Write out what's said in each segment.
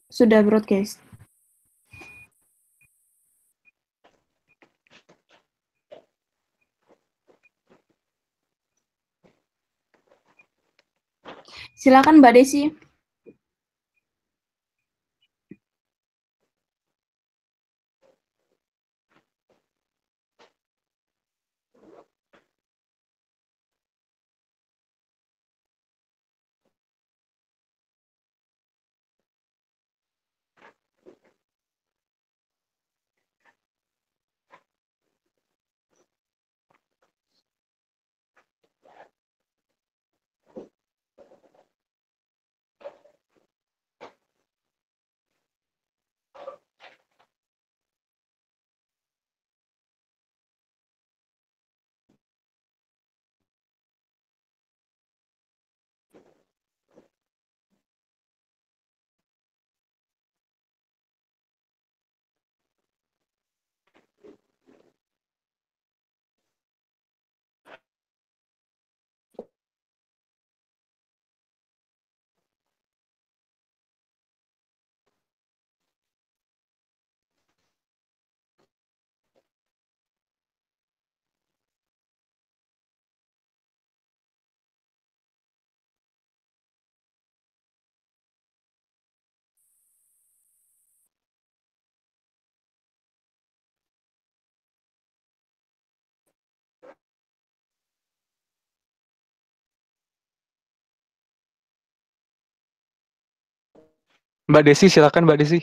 Sudah broadcast. Silakan Mbak Desi. Mbak Desi, silakan Mbak Desi.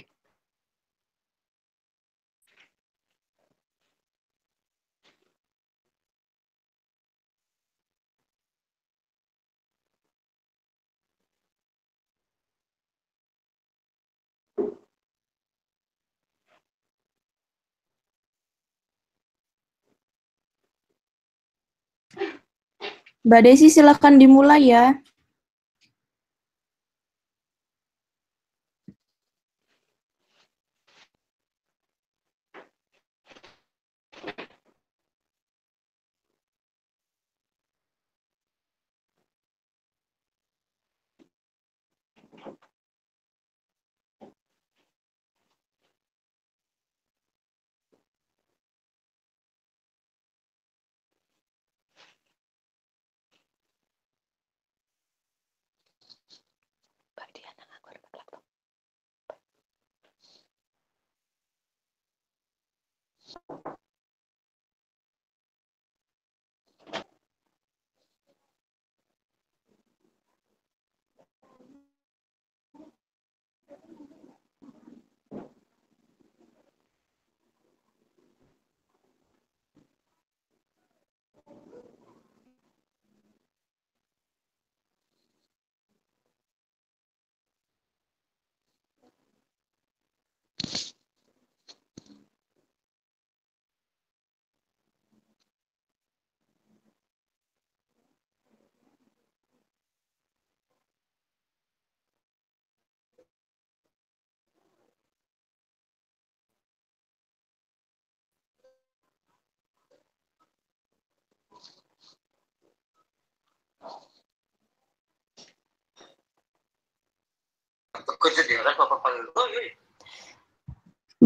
Mbak Desi silakan dimulai ya.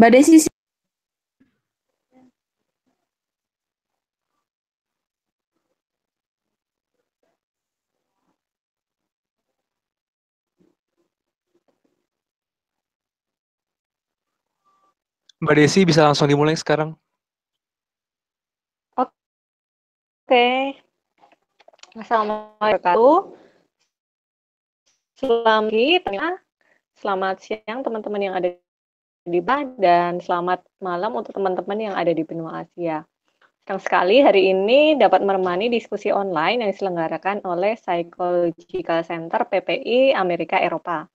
Mbak Desi. Mbak Desi bisa langsung dimulai sekarang. Oke. Assalamualaikum. Selamat siang teman-teman yang ada di Bali dan selamat malam untuk teman-teman yang ada di benua Asia. Senang sekali hari ini dapat menemani diskusi online yang diselenggarakan oleh Psychological Center PPI Amerika Eropa.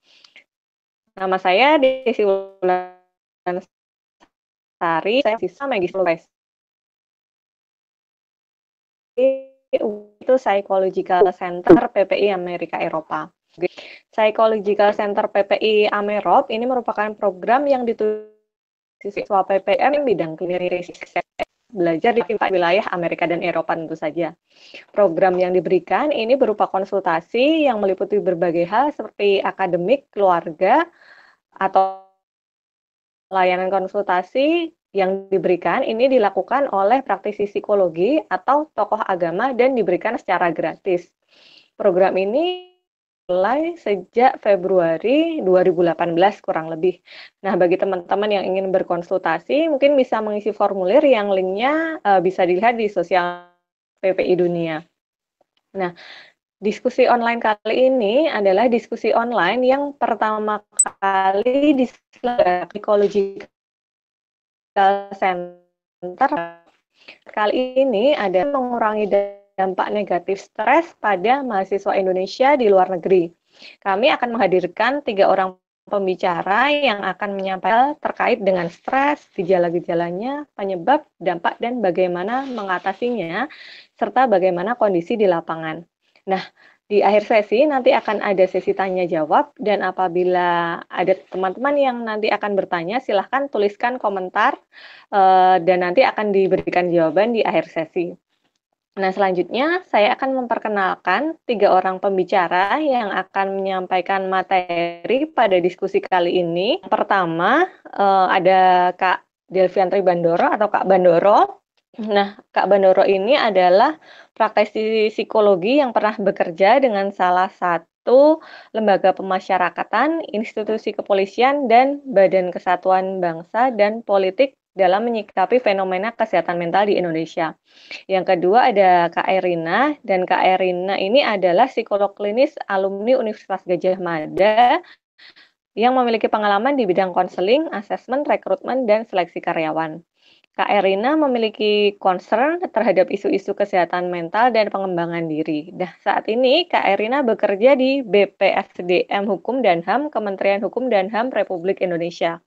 Nama saya Desi Wulansari, saya siswa Magis itu Psychological Center PPI Amerika Eropa. Psychological Center PPI Amerop ini merupakan program yang dituju siswa PPM bidang klinis belajar di wilayah Amerika dan Eropa tentu saja. Program yang diberikan ini berupa konsultasi yang meliputi berbagai hal seperti akademik, keluarga, atau layanan konsultasi yang diberikan ini dilakukan oleh praktisi psikologi atau tokoh agama dan diberikan secara gratis. Program ini mulai sejak Februari 2018 kurang lebih. Nah, bagi teman-teman yang ingin berkonsultasi, mungkin bisa mengisi formulir yang linknya bisa dilihat di sosial PPI Dunia. Nah, diskusi online kali ini adalah diskusi online yang pertama kali diselenggarakan Psychological Center. Kali ini ada mengurangi dampak negatif stres pada mahasiswa Indonesia di luar negeri. Kami akan menghadirkan 3 orang pembicara yang akan menyampaikan terkait dengan stres, gejala-gejalanya, penyebab, dampak, dan bagaimana mengatasinya, serta bagaimana kondisi di lapangan. Nah, di akhir sesi nanti akan ada sesi tanya jawab, dan apabila ada teman-teman yang nanti akan bertanya, silahkan tuliskan komentar dan nanti akan diberikan jawaban di akhir sesi. Nah, selanjutnya saya akan memperkenalkan 3 orang pembicara yang akan menyampaikan materi pada diskusi kali ini. Pertama, ada Kak Delviantri Bandoro atau Kak Bandoro. Nah, Kak Bandoro ini adalah praktisi psikologi yang pernah bekerja dengan salah satu lembaga pemasyarakatan, institusi kepolisian, dan Badan Kesatuan Bangsa dan Politik dalam menyikapi fenomena kesehatan mental di Indonesia. Yang kedua ada Kak Erina, dan Kak Erina ini adalah psikolog klinis alumni Universitas Gadjah Mada yang memiliki pengalaman di bidang konseling, asesmen, rekrutmen, dan seleksi karyawan. Kak Erina memiliki concern terhadap isu-isu kesehatan mental dan pengembangan diri. Nah, saat ini Kak Erina bekerja di BPSDM Hukum dan HAM, Kementerian Hukum dan HAM Republik Indonesia.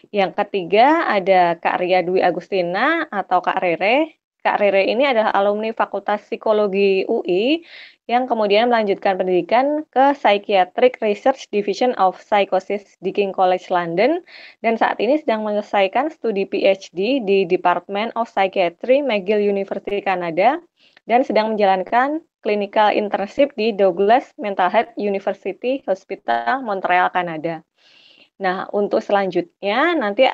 Yang ketiga ada Kak Ria Dwi Agustina atau Kak Rere. Kak Rere ini adalah alumni Fakultas Psikologi UI yang kemudian melanjutkan pendidikan ke Psychiatric Research Division of Psychosis di King College London dan saat ini sedang menyelesaikan studi PhD di Department of Psychiatry McGill University Kanada dan sedang menjalankan clinical internship di Douglas Mental Health University Hospital Montreal, Kanada. Nah, untuk selanjutnya nanti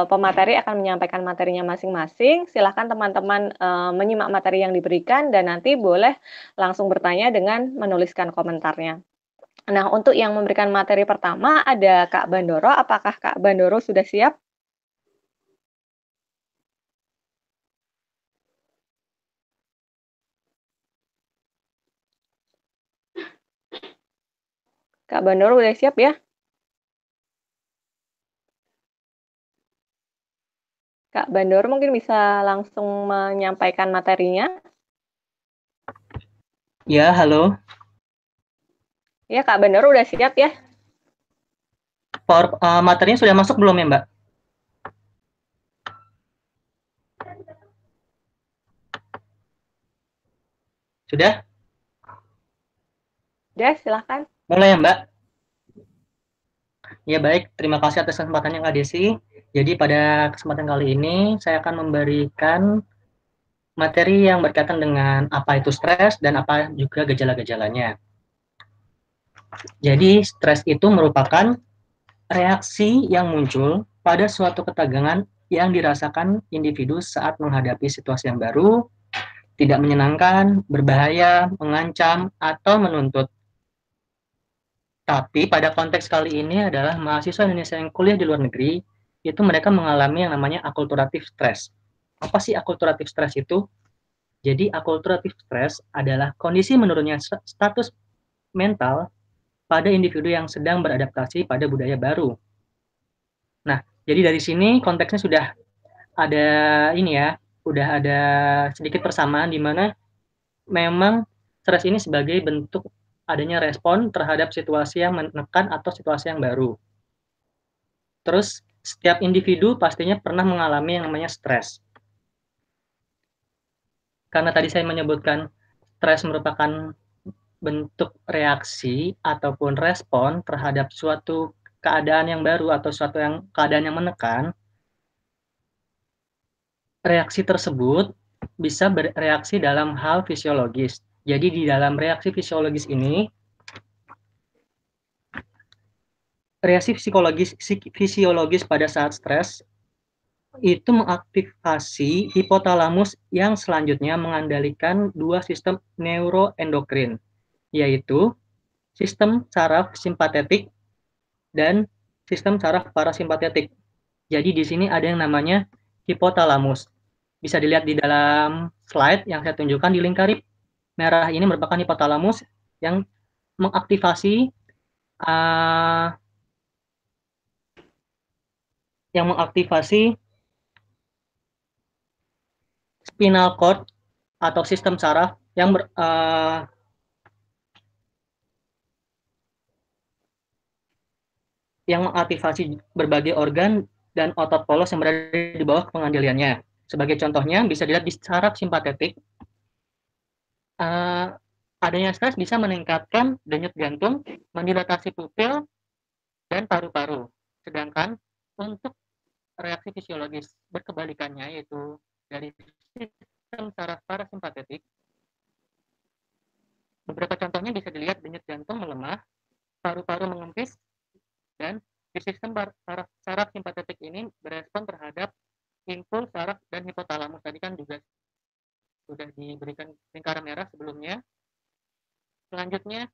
pemateri akan menyampaikan materinya masing-masing. Silakan teman-teman menyimak materi yang diberikan dan nanti boleh langsung bertanya dengan menuliskan komentarnya. Nah, untuk yang memberikan materi pertama ada Kak Bandoro. Apakah Kak Bandoro sudah siap? Kak Bandoro sudah siap ya? Kak Bandoro mungkin bisa langsung menyampaikan materinya. Ya, halo. Ya, Kak Bandoro udah siap ya? Materinya sudah masuk belum ya, Mbak? Sudah? Sudah, silahkan. Mulai ya, Mbak? Ya, baik. Terima kasih atas kesempatannya, Kak Desi. Jadi, pada kesempatan kali ini, saya akan memberikan materi yang berkaitan dengan apa itu stres dan apa juga gejala-gejalanya. Jadi, stres itu merupakan reaksi yang muncul pada suatu ketegangan yang dirasakan individu saat menghadapi situasi yang baru, tidak menyenangkan, berbahaya, mengancam, atau menuntut. Tapi pada konteks kali ini adalah mahasiswa Indonesia yang kuliah di luar negeri, itu mereka mengalami yang namanya akulturatif stres. Apa sih akulturatif stres itu? Jadi akulturatif stres adalah kondisi menurunnya status mental pada individu yang sedang beradaptasi pada budaya baru. Nah, jadi dari sini konteksnya sudah ada ini ya, udah ada sedikit persamaan di mana memang stres ini sebagai bentuk adanya respon terhadap situasi yang menekan atau situasi yang baru. Terus setiap individu pastinya pernah mengalami yang namanya stres. Karena tadi saya menyebutkan stres merupakan bentuk reaksi ataupun respon terhadap suatu keadaan yang baru atau suatu keadaan yang menekan, reaksi tersebut bisa bereaksi dalam hal fisiologis. Jadi di dalam reaksi fisiologis ini reaksi fisiologis pada saat stres itu mengaktifasi hipotalamus yang selanjutnya mengendalikan dua sistem neuroendokrin, yaitu sistem saraf simpatetik dan sistem saraf parasimpatetik. Jadi di sini ada yang namanya hipotalamus. Bisa dilihat di dalam slide yang saya tunjukkan di lingkaran merah ini merupakan hipotalamus yang mengaktifasi spinal cord atau sistem saraf yang mengaktifasi berbagai organ dan otot polos yang berada di bawah pengendaliannya. Sebagai contohnya, bisa dilihat di saraf simpatetik, adanya stres bisa meningkatkan denyut jantung, mendilatasi pupil, dan paru-paru. Sedangkan untuk reaksi fisiologis berkebalikannya, yaitu dari sistem saraf parasimpatetik, beberapa contohnya bisa dilihat denyut jantung melemah, paru-paru mengempis, dan di sistem saraf simpatetik ini berespon terhadap impuls saraf dan hipotalamus. Tadi kan juga sudah diberikan lingkaran merah sebelumnya. Selanjutnya,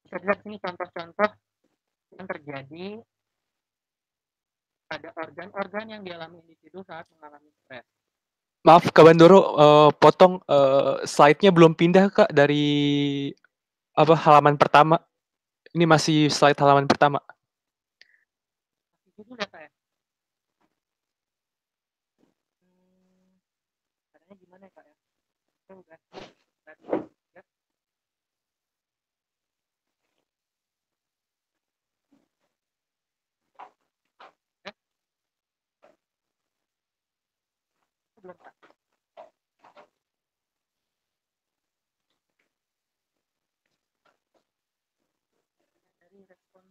bisa dilihat sini contoh-contoh yang terjadi pada organ-organ yang dialami individu saat mengalami stres. Maaf, Kak Bandoro, potong slide-nya belum pindah, Kak, dari halaman pertama. Ini masih slide halaman pertama. Itu data ya? Caranya gimana ya, Kak ya? Itu udah. Ya. Belum, Kak. Dari respon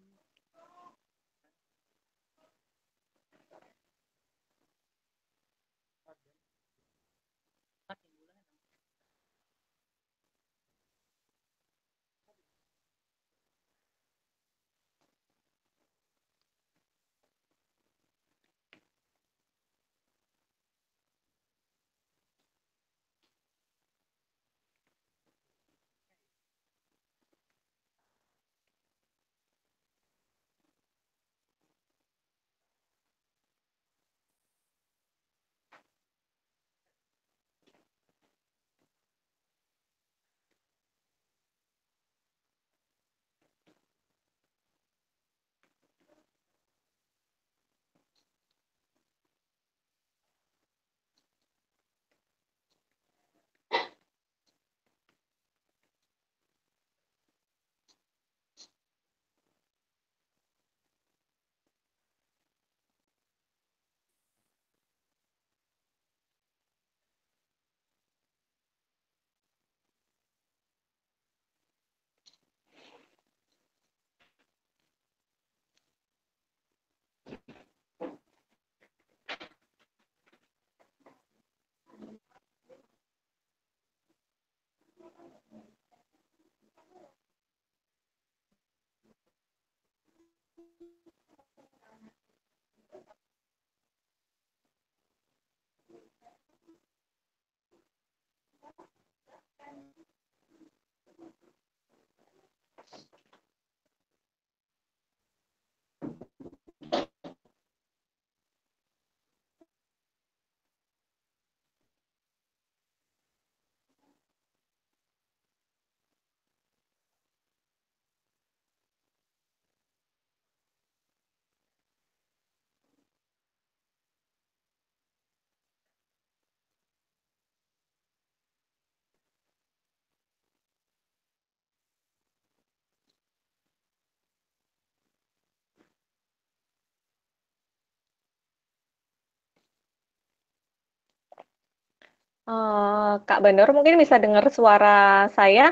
Kak Bandor mungkin bisa dengar suara saya?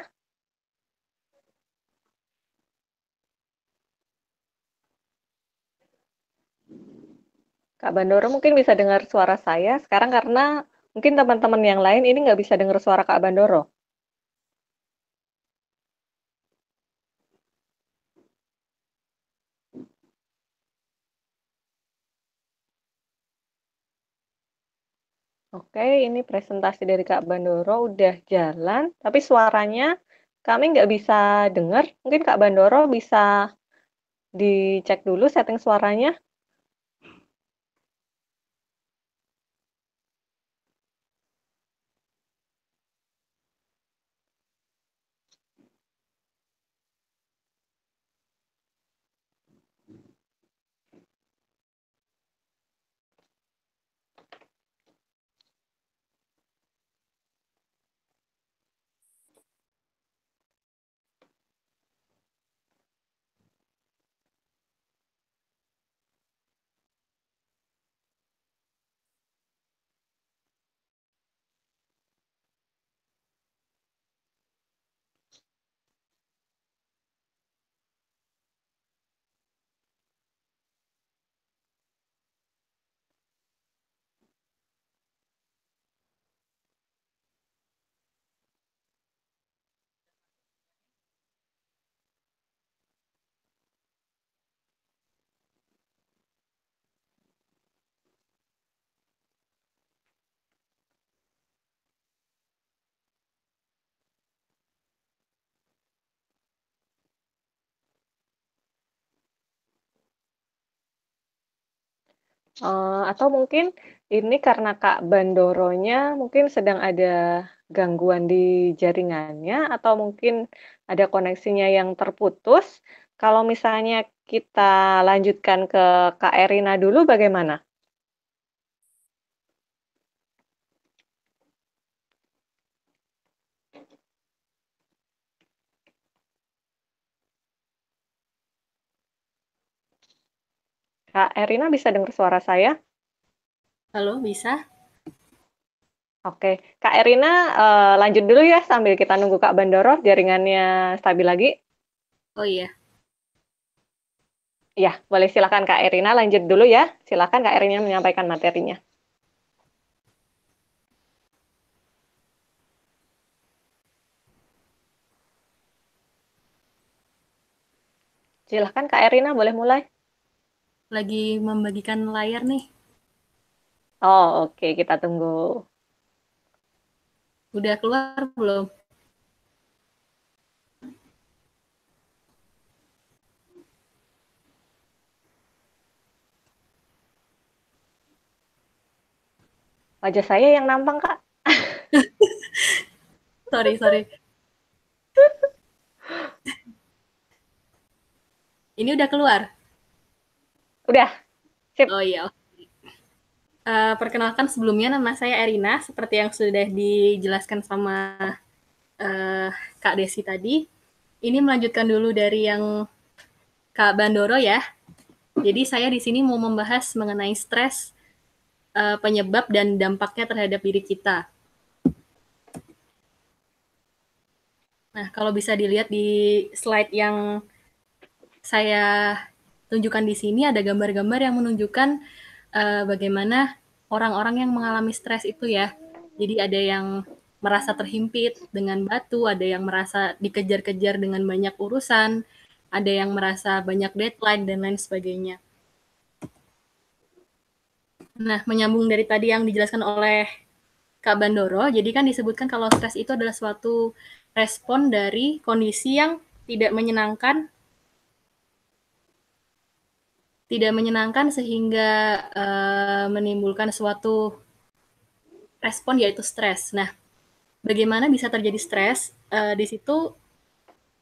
Kak Bandoro mungkin bisa dengar suara saya sekarang karena mungkin teman-teman yang lain ini nggak bisa dengar suara Kak Bandoro. Oke, ini presentasi dari Kak Bandoro udah jalan, tapi suaranya kami nggak bisa dengar. Mungkin Kak Bandoro bisa dicek dulu setting suaranya. Atau mungkin ini karena Kak Bandoronya mungkin sedang ada gangguan di jaringannya atau mungkin ada koneksinya yang terputus. Kalau misalnya kita lanjutkan ke Kak Erina dulu bagaimana? Kak Erina bisa dengar suara saya? Halo, bisa? Oke, Kak Erina lanjut dulu ya sambil kita nunggu Kak Bandoro jaringannya stabil lagi. Oh iya. Ya, boleh silakan Kak Erina lanjut dulu ya. Silakan Kak Erina menyampaikan materinya. Silakan Kak Erina boleh mulai. Lagi membagikan layar nih. Oh, oke, kita tunggu. Udah keluar belum? Wajah saya yang nampang, Kak. Sorry. Ini udah keluar? Udah, sip. Oh iya. Perkenalkan sebelumnya nama saya Erina, seperti yang sudah dijelaskan sama Kak Desi tadi. Ini melanjutkan dulu dari yang Kak Bandoro ya. Jadi saya di sini mau membahas mengenai stres, penyebab dan dampaknya terhadap diri kita. Nah, kalau bisa dilihat di slide yang saya tunjukkan di sini ada gambar-gambar yang menunjukkan bagaimana orang-orang yang mengalami stres itu ya. Jadi ada yang merasa terhimpit dengan batu, ada yang merasa dikejar-kejar dengan banyak urusan, ada yang merasa banyak deadline, dan lain sebagainya. Nah, menyambung dari tadi yang dijelaskan oleh Kak Bandoro, jadi kan disebutkan kalau stres itu adalah suatu respon dari kondisi yang tidak menyenangkan sehingga menimbulkan suatu respon yaitu stres. Nah, bagaimana bisa terjadi stres? Di situ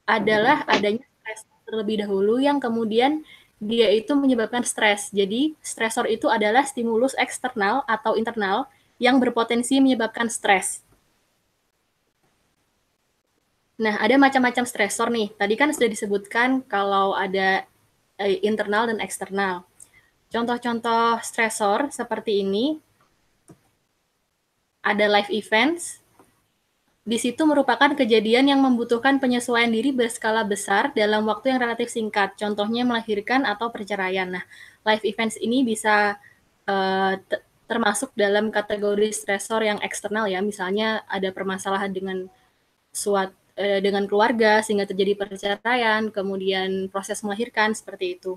adalah adanya stres terlebih dahulu yang kemudian dia itu menyebabkan stres. Jadi, stresor itu adalah stimulus eksternal atau internal yang berpotensi menyebabkan stres. Nah, ada macam-macam stresor nih. Tadi kan sudah disebutkan kalau ada internal dan eksternal. Contoh-contoh stresor seperti ini, ada life events. Di situ merupakan kejadian yang membutuhkan penyesuaian diri berskala besar dalam waktu yang relatif singkat. Contohnya melahirkan atau perceraian. Nah, life events ini bisa termasuk dalam kategori stresor yang eksternal ya. Misalnya ada permasalahan dengan keluarga sehingga terjadi perceraian, kemudian proses melahirkan seperti itu.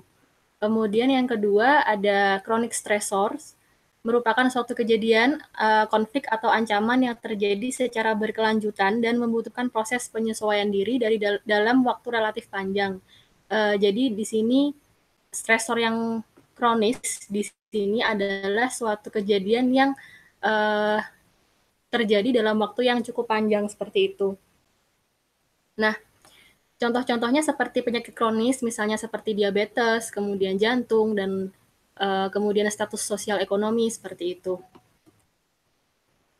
Kemudian yang kedua ada chronic stressors. merupakan suatu kejadian konflik atau ancaman yang terjadi secara berkelanjutan dan membutuhkan proses penyesuaian diri dari dalam waktu relatif panjang. Jadi di sini stresor yang kronis di sini adalah suatu kejadian yang terjadi dalam waktu yang cukup panjang seperti itu. Nah, contoh-contohnya seperti penyakit kronis, misalnya seperti diabetes, kemudian jantung, dan kemudian status sosial ekonomi seperti itu.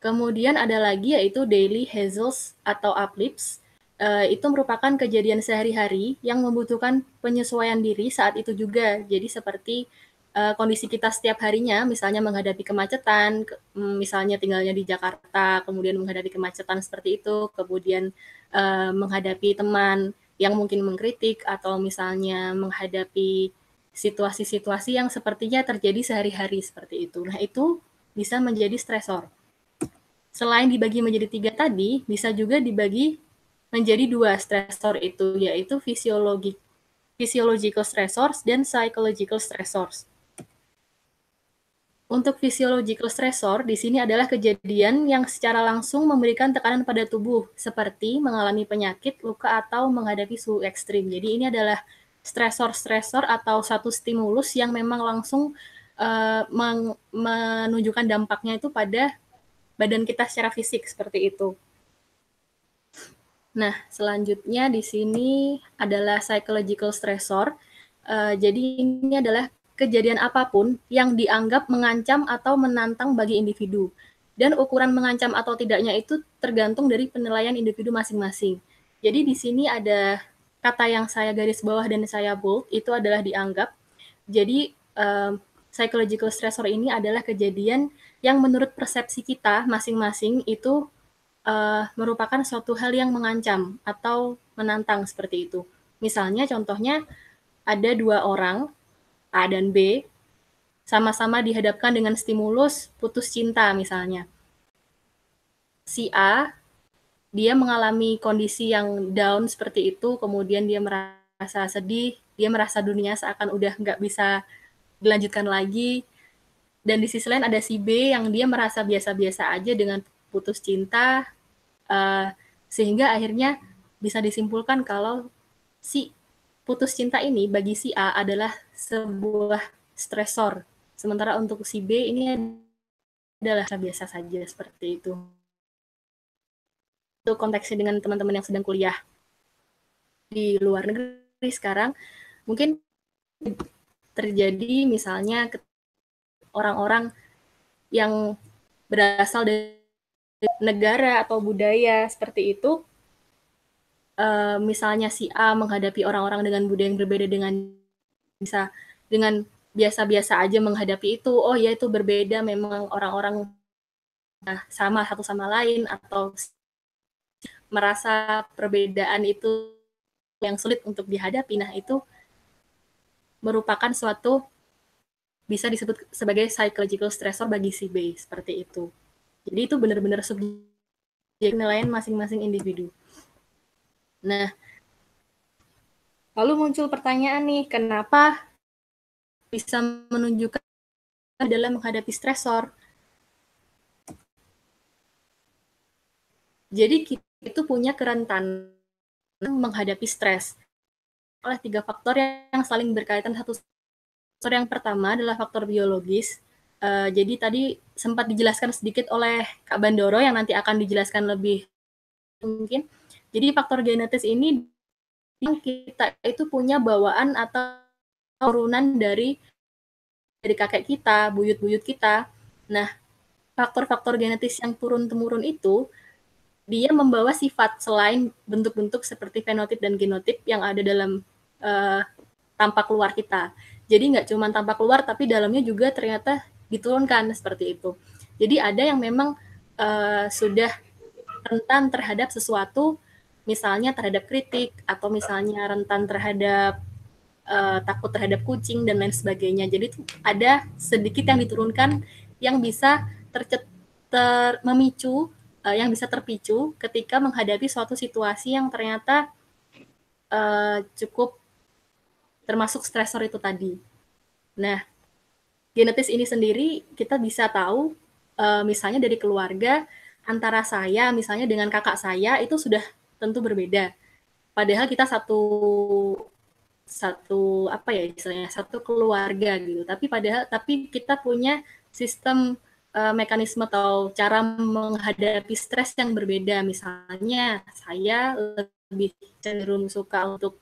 Kemudian ada lagi yaitu daily hazels atau uplifts. Itu merupakan kejadian sehari-hari yang membutuhkan penyesuaian diri saat itu juga. Jadi seperti kondisi kita setiap harinya, misalnya menghadapi kemacetan, misalnya tinggalnya di Jakarta, kemudian menghadapi kemacetan seperti itu, kemudian menghadapi teman yang mungkin mengkritik, atau misalnya menghadapi situasi-situasi yang sepertinya terjadi sehari-hari seperti itu. Nah, itu bisa menjadi stresor. Selain dibagi menjadi 3 tadi, bisa juga dibagi menjadi 2 stresor itu, yaitu physiological stressors dan psychological stressors. Untuk physiological stressor, di sini adalah kejadian yang secara langsung memberikan tekanan pada tubuh, seperti mengalami penyakit, luka, atau menghadapi suhu ekstrim. Jadi ini adalah stresor-stresor atau satu stimulus yang memang langsung menunjukkan dampaknya itu pada badan kita secara fisik seperti itu. Nah, selanjutnya di sini adalah psychological stressor. Jadi ini adalah kejadian apapun yang dianggap mengancam atau menantang bagi individu. Dan ukuran mengancam atau tidaknya itu tergantung dari penilaian individu masing-masing. Jadi di sini ada kata yang saya garis bawah dan saya bold, itu adalah dianggap. Jadi psychological stressor ini adalah kejadian yang menurut persepsi kita masing-masing itu merupakan suatu hal yang mengancam atau menantang seperti itu. Misalnya contohnya ada 2 orang, A dan B, sama-sama dihadapkan dengan stimulus putus cinta misalnya. Si A, dia mengalami kondisi yang down seperti itu, kemudian dia merasa sedih, dia merasa dunia seakan udah nggak bisa dilanjutkan lagi. Dan di sisi lain ada si B yang dia merasa biasa-biasa aja dengan putus cinta, sehingga akhirnya bisa disimpulkan kalau si putus cinta ini bagi si A adalah sebuah stresor. Sementara untuk si B ini adalah biasa saja seperti itu. Itu konteksnya dengan teman-teman yang sedang kuliah di luar negeri sekarang, mungkin terjadi misalnya orang-orang yang berasal dari negara atau budaya seperti itu, misalnya si A menghadapi orang-orang dengan budaya yang berbeda dengan biasa-biasa aja menghadapi itu, oh ya itu berbeda, memang orang-orang sama satu sama lain, atau merasa perbedaan itu yang sulit untuk dihadapi. Nah, itu merupakan suatu bisa disebut sebagai psychological stressor bagi si B, seperti itu. Jadi itu benar-benar subjek penilaian masing-masing individu. Nah, lalu muncul pertanyaan nih, kenapa bisa menunjukkan dalam menghadapi stresor? Jadi kita itu punya kerentanan menghadapi stres oleh 3 faktor yang saling berkaitan satu. Faktor yang pertama adalah faktor biologis. Jadi tadi sempat dijelaskan sedikit oleh Kak Bandoro yang nanti akan dijelaskan lebih mungkin. Jadi faktor genetis ini yang kita itu punya bawaan atau turunan dari kakek kita, buyut-buyut kita. Nah, faktor-faktor genetis yang turun-temurun itu dia membawa sifat selain bentuk-bentuk seperti fenotip dan genotip yang ada dalam tampak luar kita. Jadi nggak cuma tampak luar, tapi dalamnya juga ternyata diturunkan seperti itu. Jadi ada yang memang sudah rentan terhadap sesuatu, misalnya terhadap kritik, atau misalnya rentan terhadap takut terhadap kucing, dan lain sebagainya. Jadi ada sedikit yang diturunkan yang bisa memicu, yang bisa terpicu ketika menghadapi suatu situasi yang ternyata cukup termasuk stresor itu tadi. Nah, genetis ini sendiri kita bisa tahu misalnya dari keluarga antara saya misalnya dengan kakak saya itu sudah tentu berbeda. Padahal kita satu apa ya istilahnya satu keluarga gitu. Tapi kita punya sistem mekanisme atau cara menghadapi stres yang berbeda. Misalnya saya lebih cenderung suka untuk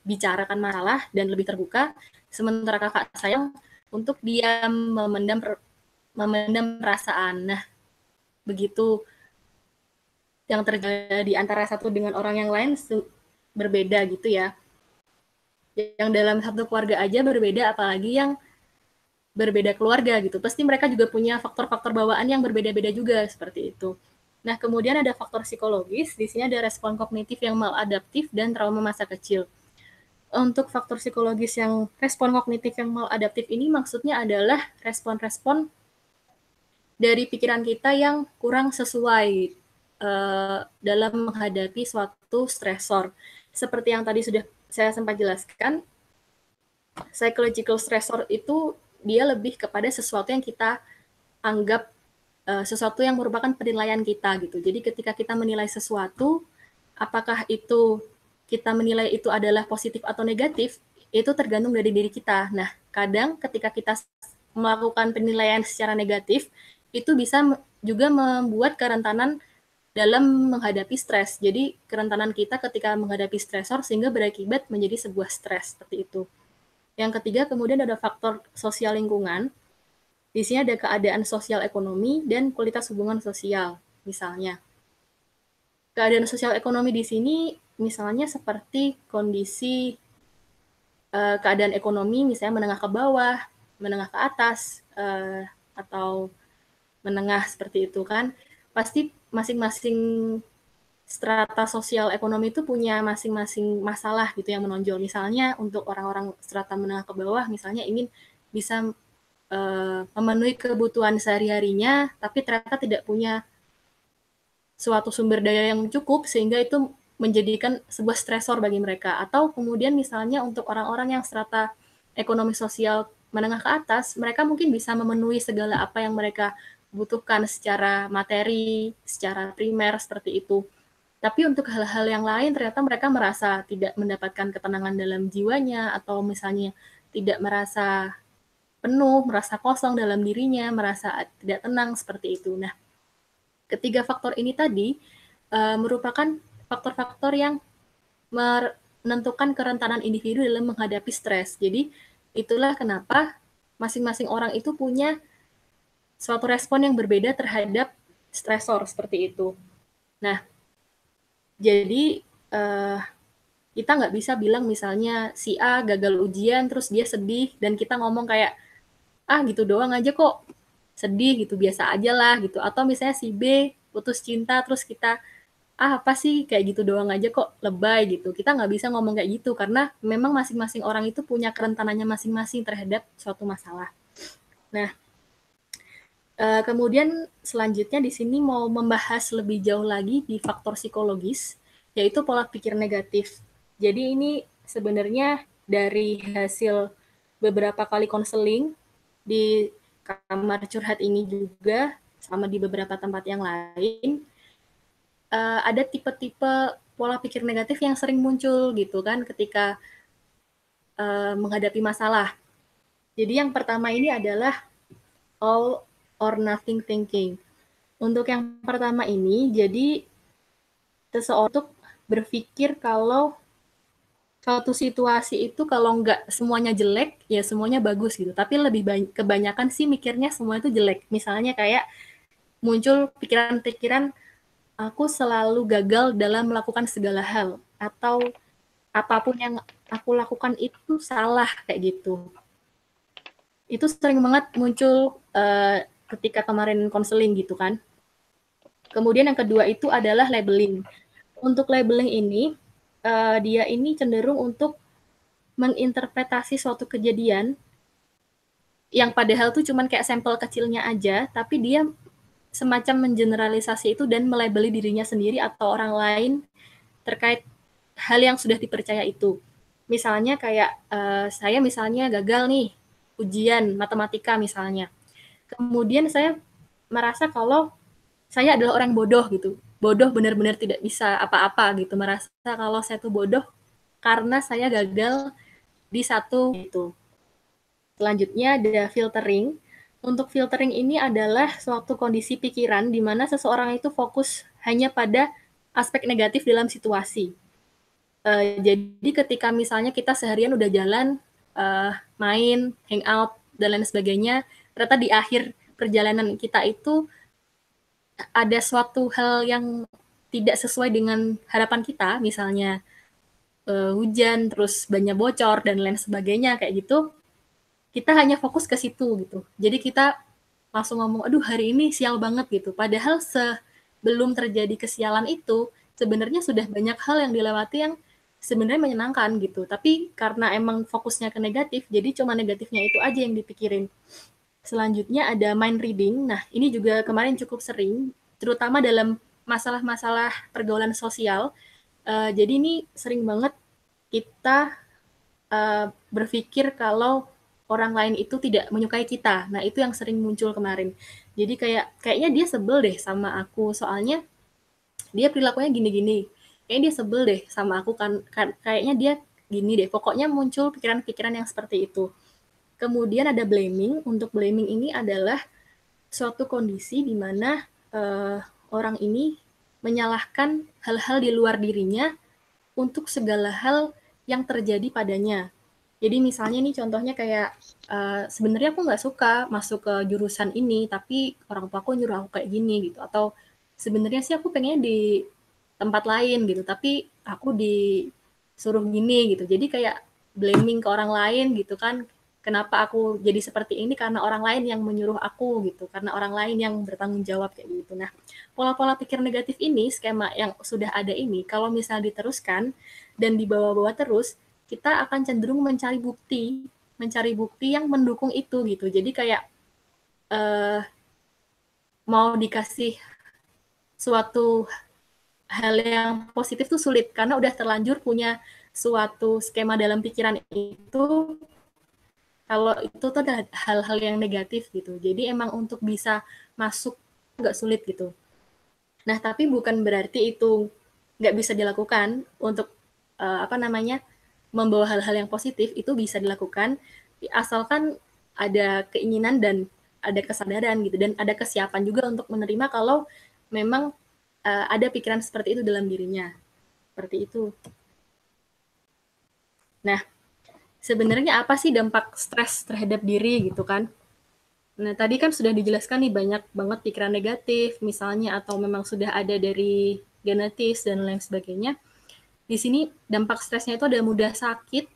bicarakan masalah dan lebih terbuka, sementara kakak saya untuk diam memendam perasaan. Nah, begitu yang terjadi antara satu dengan orang yang lain berbeda gitu ya. Yang dalam satu keluarga aja berbeda, apalagi yang berbeda keluarga gitu. Pasti mereka juga punya faktor-faktor bawaan yang berbeda-beda juga seperti itu. Nah, kemudian ada faktor psikologis, di sini ada respon kognitif yang maladaptif dan trauma masa kecil. Untuk faktor psikologis yang respon kognitif yang maladaptif ini maksudnya adalah respon-respon dari pikiran kita yang kurang sesuai dalam menghadapi suatu stresor. Seperti yang tadi sudah saya sempat jelaskan, psychological stressor itu dia lebih kepada sesuatu yang kita anggap sesuatu yang merupakan penilaian kita gitu. Jadi ketika kita menilai sesuatu, apakah itu kita menilai itu adalah positif atau negatif, itu tergantung dari diri kita. Nah, kadang ketika kita melakukan penilaian secara negatif, itu bisa juga membuat kerentanan dalam menghadapi stres. Jadi kerentanan kita ketika menghadapi stresor sehingga berakibat menjadi sebuah stres seperti itu. Yang ketiga, kemudian ada faktor sosial lingkungan. Di sini ada keadaan sosial ekonomi dan kualitas hubungan sosial, misalnya. Keadaan sosial ekonomi di sini misalnya seperti kondisi keadaan ekonomi, misalnya menengah ke bawah, menengah ke atas, atau menengah seperti itu kan. Pasti masing-masing strata sosial ekonomi itu punya masing-masing masalah gitu yang menonjol. Misalnya untuk orang-orang strata menengah ke bawah, misalnya ingin bisa memenuhi kebutuhan sehari-harinya, tapi ternyata tidak punya suatu sumber daya yang cukup, sehingga itu menjadikan sebuah stresor bagi mereka. Atau kemudian misalnya untuk orang-orang yang strata ekonomi sosial menengah ke atas, mereka mungkin bisa memenuhi segala apa yang mereka butuhkan secara materi, secara primer, seperti itu. Tapi untuk hal-hal yang lain ternyata mereka merasa tidak mendapatkan ketenangan dalam jiwanya, atau misalnya tidak merasa penuh, merasa kosong dalam dirinya, merasa tidak tenang, seperti itu. Nah, ketiga faktor ini tadi merupakan faktor-faktor yang menentukan kerentanan individu dalam menghadapi stres. Jadi, itulah kenapa masing-masing orang itu punya suatu respon yang berbeda terhadap stresor, seperti itu. Nah, jadi kita nggak bisa bilang misalnya si A gagal ujian terus dia sedih dan kita ngomong kayak gitu doang aja kok, sedih gitu, biasa aja lah gitu. Atau misalnya si B putus cinta terus kita apa sih kayak gitu doang aja kok, lebay gitu. Kita nggak bisa ngomong kayak gitu karena memang masing-masing orang itu punya kerentanannya masing-masing terhadap suatu masalah. Nah, kemudian selanjutnya di sini mau membahas lebih jauh lagi di faktor psikologis, yaitu pola pikir negatif. Jadi ini sebenarnya dari hasil beberapa kali konseling di kamar curhat ini juga, sama di beberapa tempat yang lain, ada tipe-tipe pola pikir negatif yang sering muncul gitu kan ketika menghadapi masalah. Jadi yang pertama ini adalah all or nothing thinking. Untuk yang pertama ini, jadi seseorang untuk berpikir kalau suatu situasi itu kalau nggak semuanya jelek, ya semuanya bagus gitu. Tapi lebih kebanyakan sih mikirnya semua itu jelek. Misalnya kayak muncul pikiran-pikiran, aku selalu gagal dalam melakukan segala hal. Atau apapun yang aku lakukan itu salah, kayak gitu. Itu sering banget muncul ketika kemarin konseling gitu kan. Kemudian yang kedua itu adalah labeling. Untuk labeling ini, dia ini cenderung untuk menginterpretasi suatu kejadian yang padahal tuh cuman kayak sampel kecilnya aja, tapi dia semacam mengeneralisasi itu dan melabeli dirinya sendiri atau orang lain terkait hal yang sudah dipercaya itu. Misalnya kayak saya misalnya gagal nih ujian matematika misalnya. Kemudian saya merasa kalau saya adalah orang bodoh gitu. Bodoh benar-benar tidak bisa apa-apa gitu. Merasa kalau saya tuh bodoh karena saya gagal di satu gitu. Selanjutnya ada filtering. Untuk filtering ini adalah suatu kondisi pikiran di mana seseorang itu fokus hanya pada aspek negatif dalam situasi. Jadi ketika misalnya kita seharian udah jalan, main, hangout, dan lain sebagainya, ternyata di akhir perjalanan kita itu ada suatu hal yang tidak sesuai dengan harapan kita, misalnya hujan, terus banyak bocor, dan lain sebagainya, kayak gitu, kita hanya fokus ke situ gitu. Jadi kita langsung ngomong, aduh hari ini sial banget gitu. Padahal sebelum terjadi kesialan itu, sebenarnya sudah banyak hal yang dilewati yang sebenarnya menyenangkan gitu. Tapi karena emang fokusnya ke negatif, jadi cuma negatifnya itu aja yang dipikirin. Selanjutnya ada mind reading. Nah, ini juga kemarin cukup sering, terutama dalam masalah-masalah pergaulan sosial. Jadi ini sering banget kita berpikir kalau orang lain itu tidak menyukai kita. Nah, itu yang sering muncul kemarin. Jadi kayaknya dia sebel deh sama aku, soalnya dia perilakunya gini-gini. Kayaknya dia sebel deh sama aku, kan kayaknya dia gini deh. Pokoknya muncul pikiran-pikiran yang seperti itu. Kemudian ada blaming. Untuk blaming ini adalah suatu kondisi di mana orang ini menyalahkan hal-hal di luar dirinya untuk segala hal yang terjadi padanya. Jadi misalnya nih contohnya kayak sebenarnya aku nggak suka masuk ke jurusan ini, tapi orang tua aku nyuruh aku kayak gini gitu. Atau sebenarnya sih aku pengennya di tempat lain gitu, tapi aku disuruh gini gitu. Jadi kayak blaming ke orang lain gitu kan. Kenapa aku jadi seperti ini karena orang lain yang menyuruh aku gitu, karena orang lain yang bertanggung jawab kayak gitu. Nah, pola-pola pikir negatif ini, skema yang sudah ada ini, kalau misalnya diteruskan dan dibawa-bawa terus, kita akan cenderung mencari bukti yang mendukung itu gitu. Jadi kayak mau dikasih suatu hal yang positif tuh sulit karena udah terlanjur punya suatu skema dalam pikiran itu kalau itu tuh ada hal-hal yang negatif gitu. Jadi emang untuk bisa masuk nggak sulit gitu. Nah, tapi bukan berarti itu nggak bisa dilakukan untuk membawa hal-hal yang positif itu bisa dilakukan asalkan ada keinginan dan ada kesadaran gitu dan ada kesiapan juga untuk menerima kalau memang ada pikiran seperti itu dalam dirinya. Seperti itu. Nah, sebenarnya apa sih dampak stres terhadap diri gitu kan? Nah, tadi kan sudah dijelaskan nih banyak banget pikiran negatif misalnya atau memang sudah ada dari genetis dan lain sebagainya. Di sini dampak stresnya itu ada mudah sakit,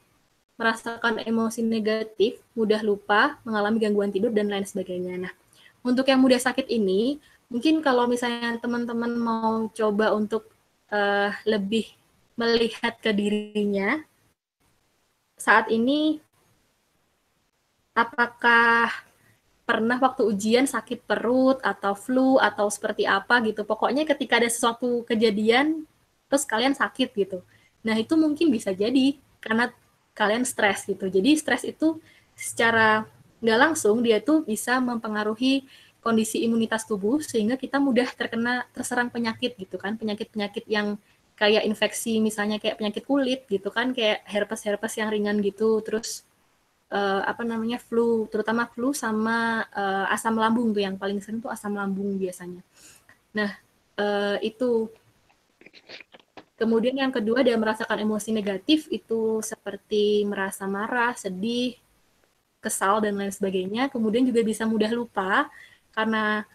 merasakan emosi negatif, mudah lupa, mengalami gangguan tidur, dan lain sebagainya. Nah, untuk yang mudah sakit ini, mungkin kalau misalnya teman-teman mau coba untuk lebih melihat ke dirinya, saat ini apakah pernah waktu ujian sakit perut atau flu atau seperti apa gitu. Pokoknya ketika ada sesuatu kejadian, terus kalian sakit gitu. Nah, itu mungkin bisa jadi karena kalian stres gitu. Jadi stres itu secara nggak langsung dia tuh bisa mempengaruhi kondisi imunitas tubuh sehingga kita mudah terserang penyakit gitu kan. Penyakit-penyakit yang kayak infeksi misalnya kayak penyakit kulit gitu kan, kayak herpes yang ringan gitu, terus flu, terutama flu sama asam lambung tuh yang paling sering tuh asam lambung biasanya. Nah, itu. Kemudian yang kedua dia merasakan emosi negatif itu seperti merasa marah, sedih, kesal dan lain sebagainya. Kemudian juga bisa mudah lupa karena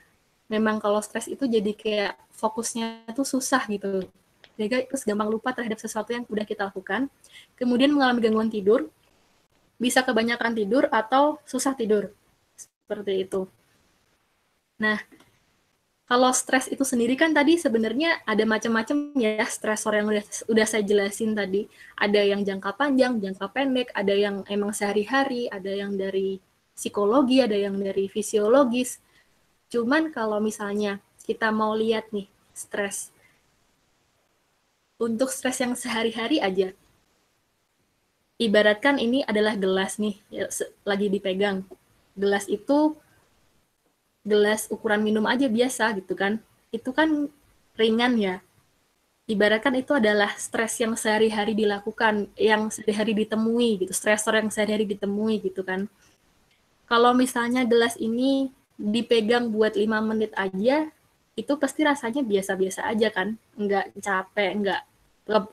memang kalau stres itu jadi kayak fokusnya tuh susah gitu. Jadi terus gampang lupa terhadap sesuatu yang udah kita lakukan. Kemudian mengalami gangguan tidur, bisa kebanyakan tidur atau susah tidur. Seperti itu. Nah, kalau stres itu sendiri kan tadi sebenarnya ada macam-macam ya stresor yang udah saya jelasin tadi. Ada yang jangka panjang, jangka pendek, ada yang emang sehari-hari, ada yang dari psikologi, ada yang dari fisiologis. Cuman kalau misalnya kita mau lihat nih stres, untuk stres yang sehari-hari aja, ibaratkan ini adalah gelas nih, lagi dipegang. Gelas itu gelas ukuran minum aja biasa gitu kan. Itu kan ringan ya. Ibaratkan itu adalah stres yang sehari-hari dilakukan, yang sehari-hari ditemui gitu, stresor yang sehari-hari ditemui gitu kan. Kalau misalnya gelas ini dipegang buat 5 menit aja, itu pasti rasanya biasa-biasa aja kan, nggak capek, nggak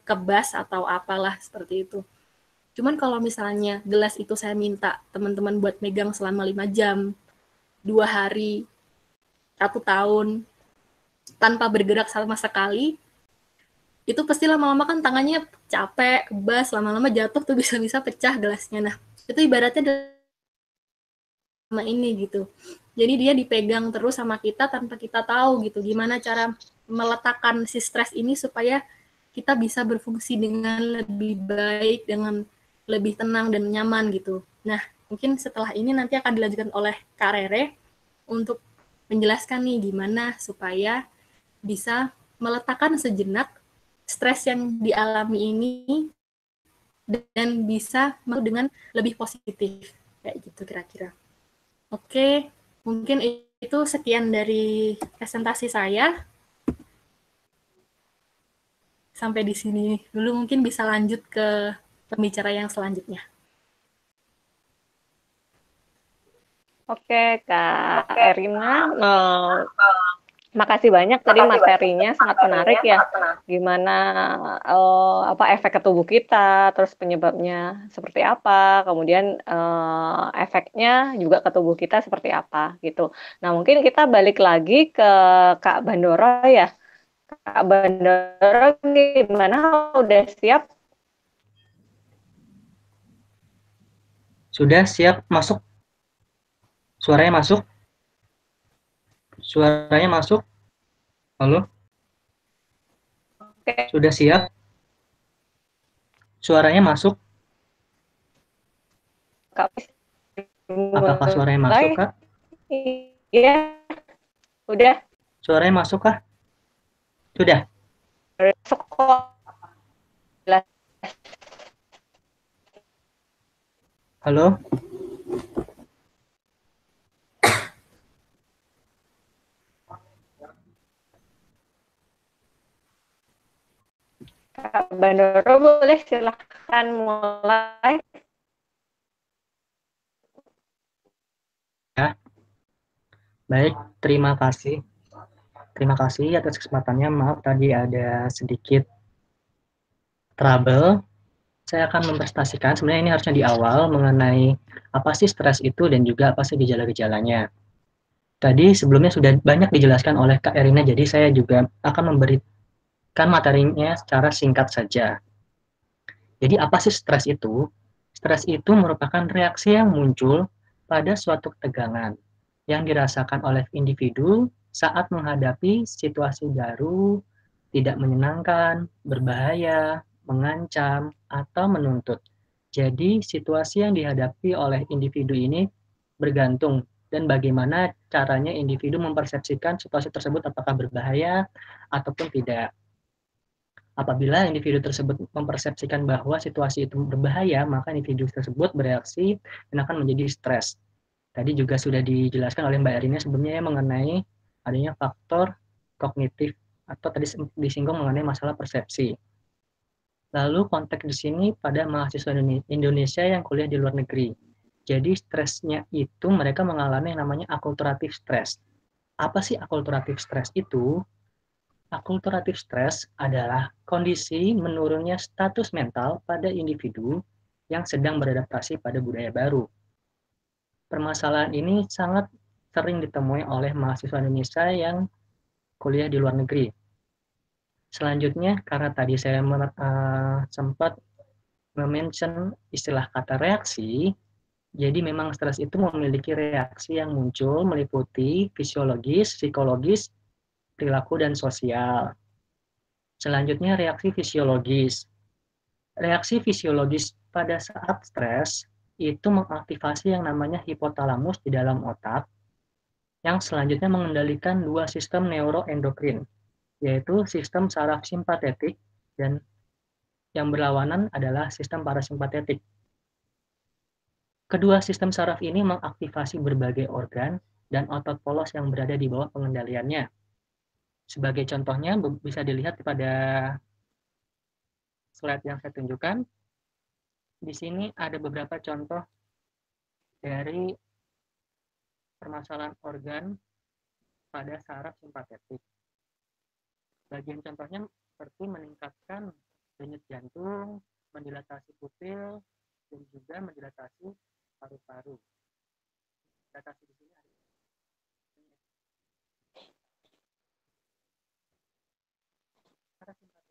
kebas atau apalah seperti itu. Cuman kalau misalnya gelas itu saya minta teman-teman buat megang selama 5 jam, 2 hari, 1 tahun, tanpa bergerak sama sekali, itu pasti lama-lama kan tangannya capek, kebas, lama-lama jatuh tuh bisa-bisa pecah gelasnya. Nah, itu ibaratnya sama ini gitu. Jadi dia dipegang terus sama kita tanpa kita tahu gitu gimana cara meletakkan si stres ini supaya kita bisa berfungsi dengan lebih baik, dengan lebih tenang dan nyaman gitu. Nah, mungkin setelah ini nanti akan dilanjutkan oleh Kak Rere untuk menjelaskan nih gimana supaya bisa meletakkan sejenak stres yang dialami ini dan bisa dengan lebih positif kayak gitu kira-kira. Oke, mungkin itu sekian dari presentasi saya. Sampai di sini dulu, mungkin bisa lanjut ke pembicara yang selanjutnya. Oke, Kak Erina, makasih banyak tadi materinya sangat menarik ya. Gimana efek ke tubuh kita, terus penyebabnya seperti apa, kemudian efeknya juga ke tubuh kita seperti apa gitu. Nah, mungkin kita balik lagi ke Kak Bandoro ya. Kak Bandoro gimana? Udah siap? Sudah siap masuk? Suaranya masuk? Suaranya masuk? Halo? Oke. Sudah siap? Suaranya masuk? Kak, Apakah suaranya masuk, Kak? Iya, udah. Suaranya masuk, Kak? Sudah? Masuk kok. Halo? Kak Bandoro boleh silahkan mulai. Ya. Baik, terima kasih. Terima kasih atas kesempatannya. Maaf tadi ada sedikit trouble. Saya akan mempresentasikan, sebenarnya ini harusnya di awal, mengenai apa sih stres itu dan juga apa sih gejala-gejalanya. Tadi sebelumnya sudah banyak dijelaskan oleh Kak Erina, jadi saya juga akan memberikan materinya secara singkat saja. Jadi apa sih stres itu? Stres itu merupakan reaksi yang muncul pada suatu ketegangan yang dirasakan oleh individu saat menghadapi situasi baru, tidak menyenangkan, berbahaya, mengancam, atau menuntut. Jadi, situasi yang dihadapi oleh individu ini bergantung dan bagaimana caranya individu mempersepsikan situasi tersebut apakah berbahaya ataupun tidak. Apabila individu tersebut mempersepsikan bahwa situasi itu berbahaya, maka individu tersebut bereaksi dan akan menjadi stres. Tadi juga sudah dijelaskan oleh Mbak Erina sebelumnya mengenai adanya faktor kognitif atau tadi disinggung mengenai masalah persepsi. Lalu konteks di sini pada mahasiswa Indonesia yang kuliah di luar negeri. Jadi stresnya itu mereka mengalami yang namanya akulturatif stres. Apa sih akulturatif stres itu? Akulturatif stres adalah kondisi menurunnya status mental pada individu yang sedang beradaptasi pada budaya baru. Permasalahan ini sangat sering ditemui oleh mahasiswa Indonesia yang kuliah di luar negeri. Selanjutnya, karena tadi saya sempat mention istilah kata reaksi, jadi memang stres itu memiliki reaksi yang muncul meliputi fisiologis, psikologis, perilaku, dan sosial. Selanjutnya, reaksi fisiologis. Reaksi fisiologis pada saat stres itu mengaktifasi yang namanya hipotalamus di dalam otak, yang selanjutnya mengendalikan dua sistem neuroendokrin, yaitu sistem saraf simpatetik dan yang berlawanan adalah sistem parasimpatetik. Kedua sistem saraf ini mengaktifasi berbagai organ dan otot polos yang berada di bawah pengendaliannya. Sebagai contohnya bisa dilihat pada slide yang saya tunjukkan. Di sini ada beberapa contoh dari permasalahan organ pada saraf simpatetik. Bagian contohnya seperti meningkatkan denyut jantung, mendilatasi pupil, dan juga mendilatasi paru-paru. Dilatasi di sini ada parasimpatetik.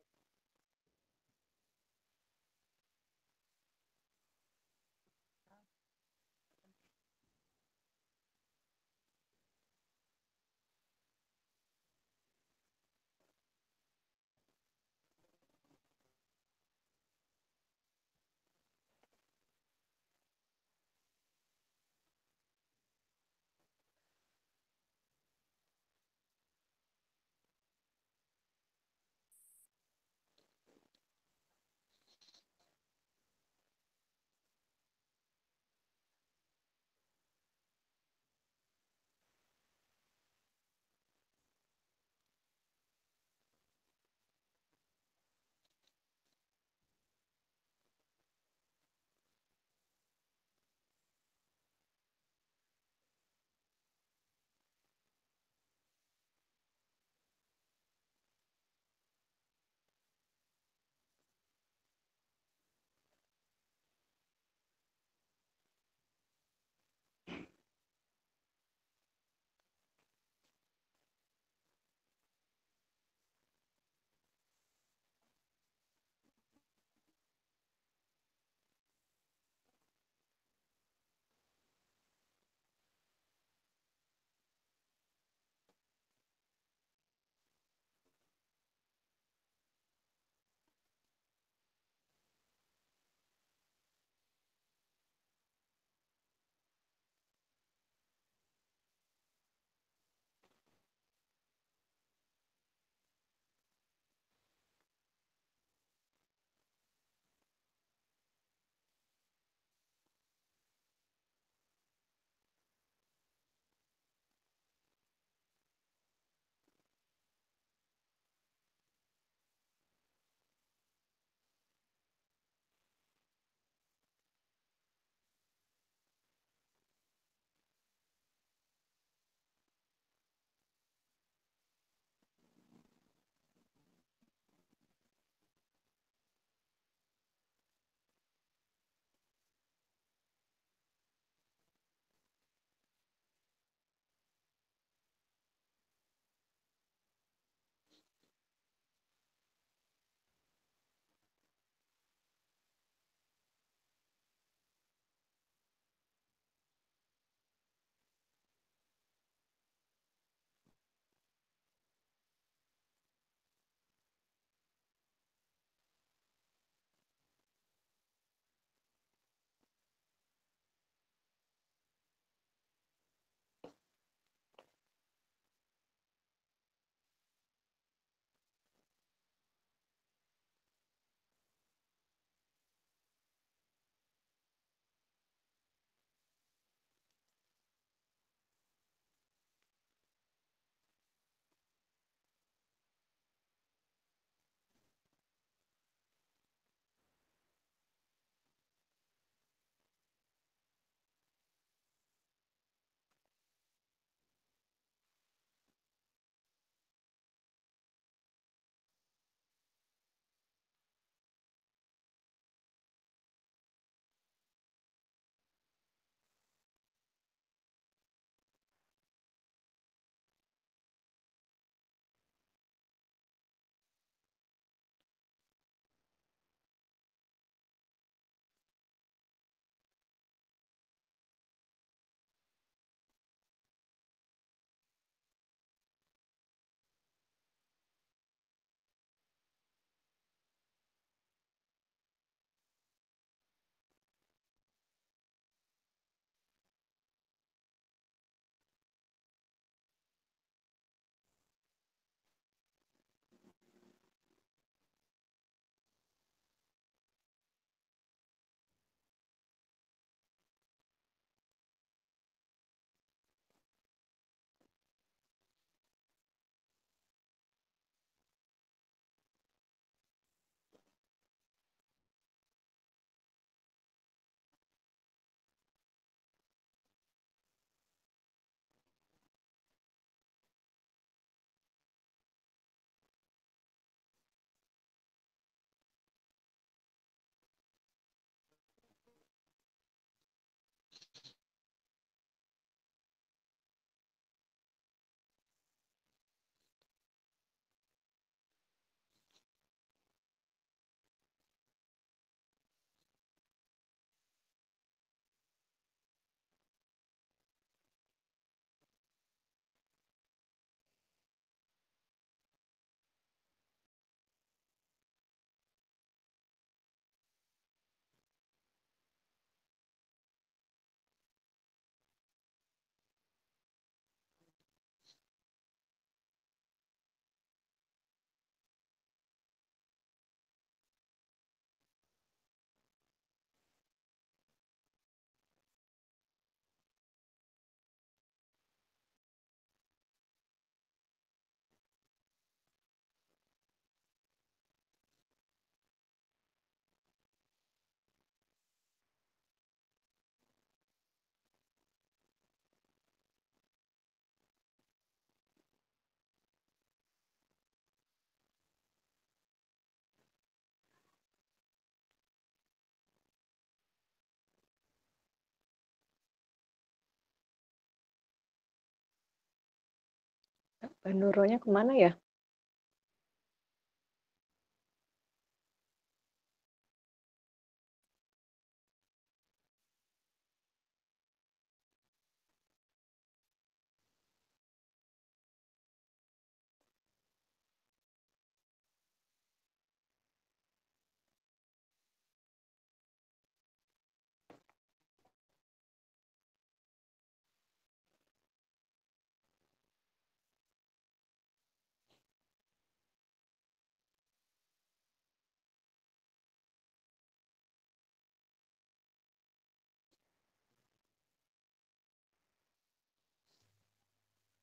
Bandoronya kemana ya?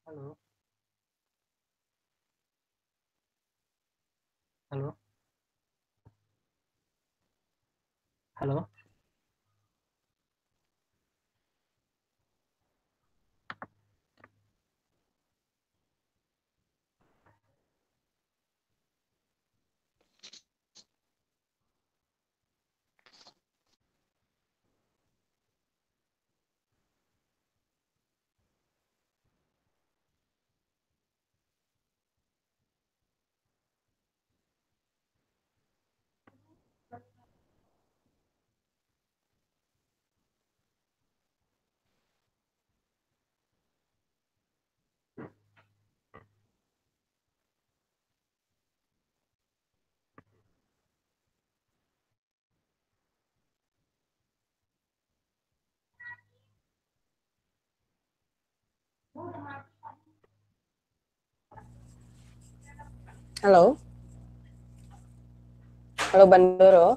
Halo, halo, halo. Halo, halo Bandoro.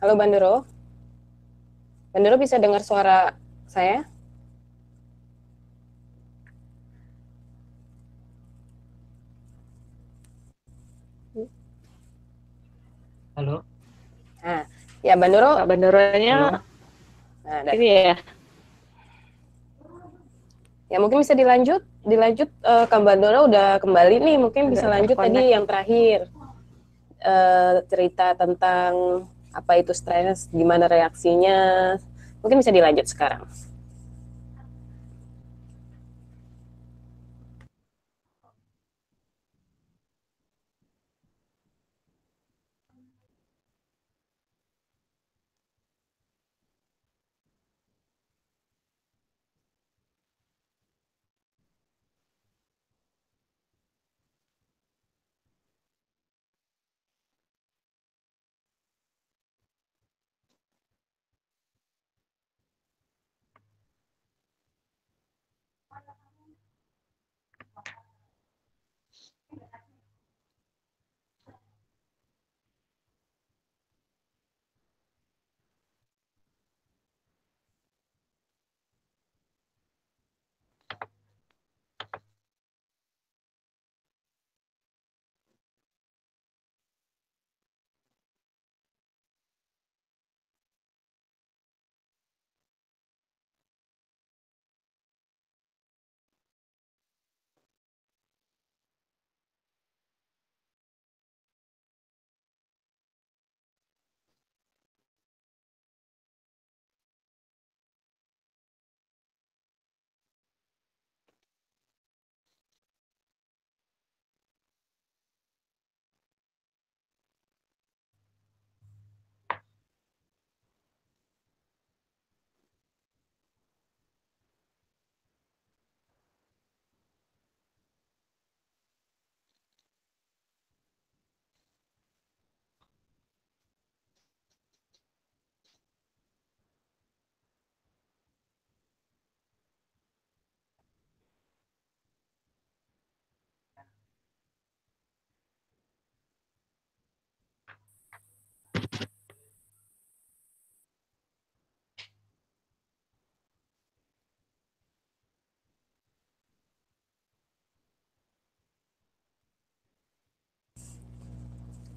Halo Bandoro. Bandoro bisa dengar suara saya? Halo. Nah, ya Bandoro. Pak Bandoronya Nah, ini ya. Ya mungkin bisa dilanjut Kak Bandoro udah kembali nih, mungkin bisa Nggak lanjut terconnect. tadi yang terakhir. Cerita tentang apa itu stres, gimana reaksinya. Mungkin bisa dilanjut sekarang.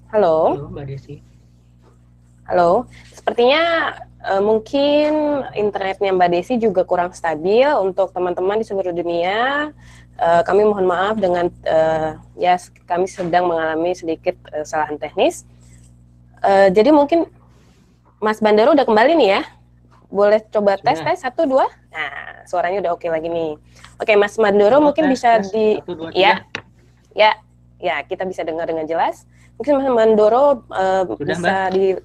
Halo. Halo, Mbak Desi. Halo. Sepertinya mungkin internetnya Mbak Desi juga kurang stabil untuk teman-teman di seluruh dunia. Kami mohon maaf dengan ya kami sedang mengalami sedikit kesalahan teknis. Jadi mungkin Mas Bandaro udah kembali nih ya. boleh coba tes, Sudah. 1, 2. Nah, suaranya udah oke lagi nih. Oke, Mas Mandoro Halo, mungkin tes, bisa tes. di... 1, 2, 3. Ya, kita bisa dengar dengan jelas. Mungkin Mas Mandoro Sudah, Mbak?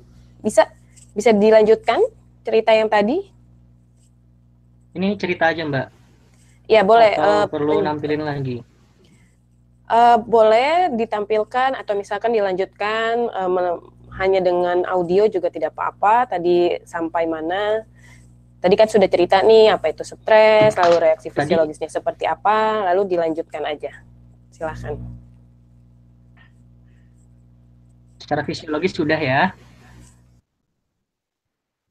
bisa dilanjutkan cerita yang tadi? Ini cerita aja, Mbak. Ya, boleh. Atau perlu nampilin lagi? Boleh ditampilkan atau misalkan dilanjutkan hanya dengan audio juga tidak apa-apa. Tadi sampai mana? Tadi kan sudah cerita nih apa itu stres, lalu reaksi fisiologisnya seperti apa, lalu dilanjutkan aja. Silahkan. Secara fisiologis sudah ya.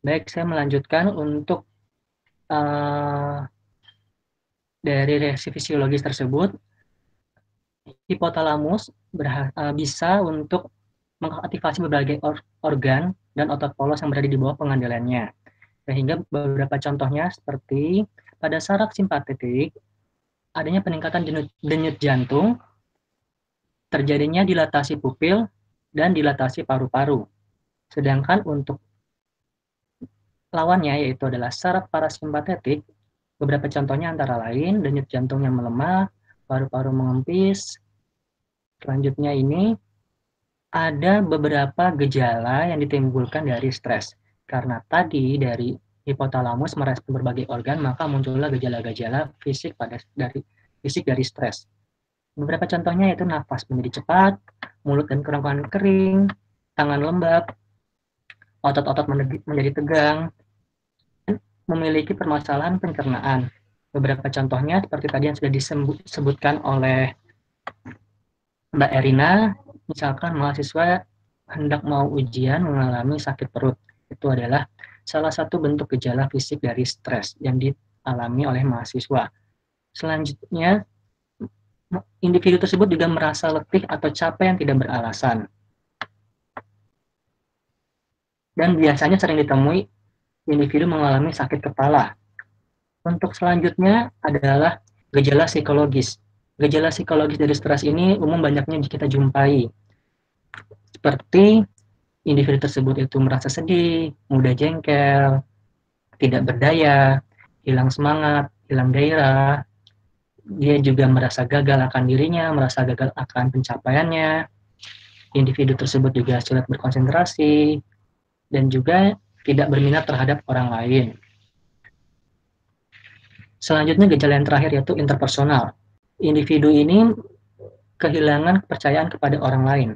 Baik, saya melanjutkan untuk dari reaksi fisiologis tersebut. Hipotalamus bisa untuk mengaktifasi berbagai organ dan otot polos yang berada di bawah pengendaliannya. Sehingga beberapa contohnya seperti pada saraf simpatetik, adanya peningkatan denyut jantung, terjadinya dilatasi pupil, dan dilatasi paru-paru. Sedangkan untuk lawannya yaitu adalah saraf parasimpatetik, beberapa contohnya antara lain denyut jantung yang melemah, paru-paru mengempis. Selanjutnya ini ada beberapa gejala yang ditimbulkan dari stres. Karena tadi dari hipotalamus merespon berbagai organ, maka muncullah gejala-gejala fisik dari stres. Beberapa contohnya yaitu nafas menjadi cepat, mulut dan kerongkongan kering, tangan lembab, otot-otot menjadi tegang, dan memiliki permasalahan pencernaan. Beberapa contohnya seperti tadi yang sudah disebutkan oleh Mbak Erina, misalkan mahasiswa hendak mau ujian mengalami sakit perut. Itu adalah salah satu bentuk gejala fisik dari stres yang dialami oleh mahasiswa. Selanjutnya, individu tersebut juga merasa letih atau capek yang tidak beralasan. Dan biasanya sering ditemui individu mengalami sakit kepala. Untuk selanjutnya adalah gejala psikologis. Gejala psikologis dari stres ini umum banyaknya kita jumpai. Seperti individu tersebut itu merasa sedih, mudah jengkel, tidak berdaya, hilang semangat, hilang gairah. Dia juga merasa gagal akan dirinya, merasa gagal akan pencapaiannya. Individu tersebut juga sulit berkonsentrasi, dan juga tidak berminat terhadap orang lain. Selanjutnya gejala yang terakhir yaitu interpersonal. Individu ini kehilangan kepercayaan kepada orang lain.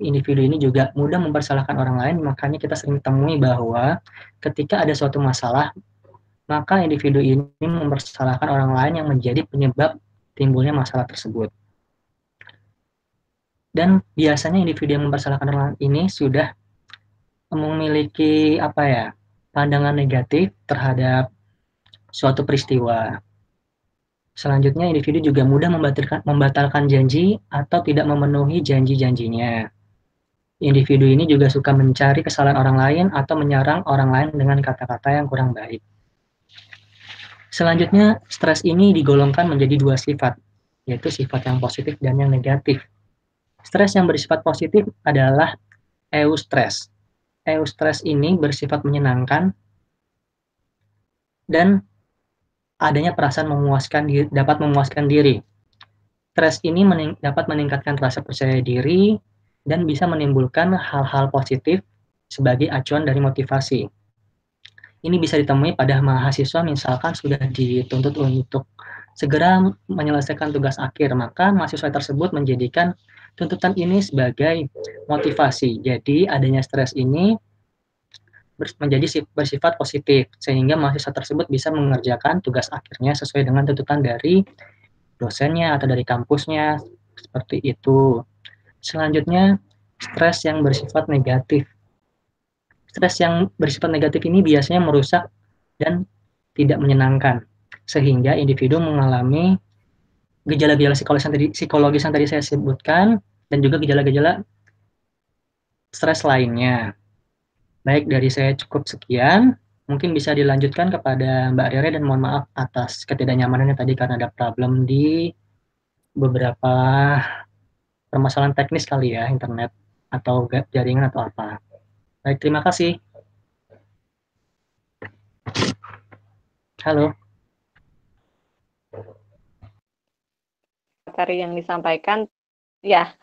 Individu ini juga mudah mempersalahkan orang lain, makanya kita sering temui bahwa ketika ada suatu masalah, maka individu ini mempersalahkan orang lain yang menjadi penyebab timbulnya masalah tersebut. Dan biasanya individu yang mempersalahkan orang lain ini sudah memiliki pandangan negatif terhadap suatu peristiwa. Selanjutnya, individu juga mudah membatalkan janji atau tidak memenuhi janji-janjinya. Individu ini juga suka mencari kesalahan orang lain atau menyerang orang lain dengan kata-kata yang kurang baik. Selanjutnya, stres ini digolongkan menjadi 2 sifat, yaitu sifat yang positif dan yang negatif. Stres yang bersifat positif adalah eustress. Eustress ini bersifat menyenangkan dan adanya perasaan dapat memuaskan diri. Stres ini dapat meningkatkan rasa percaya diri dan bisa menimbulkan hal-hal positif sebagai acuan dari motivasi. Ini bisa ditemui pada mahasiswa misalkan sudah dituntut untuk segera menyelesaikan tugas akhir, maka mahasiswa tersebut menjadikan tuntutan ini sebagai motivasi. Jadi adanya stres ini menjadi bersifat positif, sehingga mahasiswa tersebut bisa mengerjakan tugas akhirnya sesuai dengan tuntutan dari dosennya atau dari kampusnya, seperti itu. Selanjutnya, stres yang bersifat negatif. Stres yang bersifat negatif ini biasanya merusak dan tidak menyenangkan, sehingga individu mengalami gejala-gejala psikologis yang tadi saya sebutkan, dan juga gejala-gejala stres lainnya. Baik, dari saya cukup sekian. Mungkin bisa dilanjutkan kepada Mbak Rere, dan mohon maaf atas ketidaknyamanannya tadi karena ada problem di beberapa permasalahan teknis kali ya, internet atau jaringan atau apa. Baik, terima kasih. Halo. Materi yang disampaikan, ya,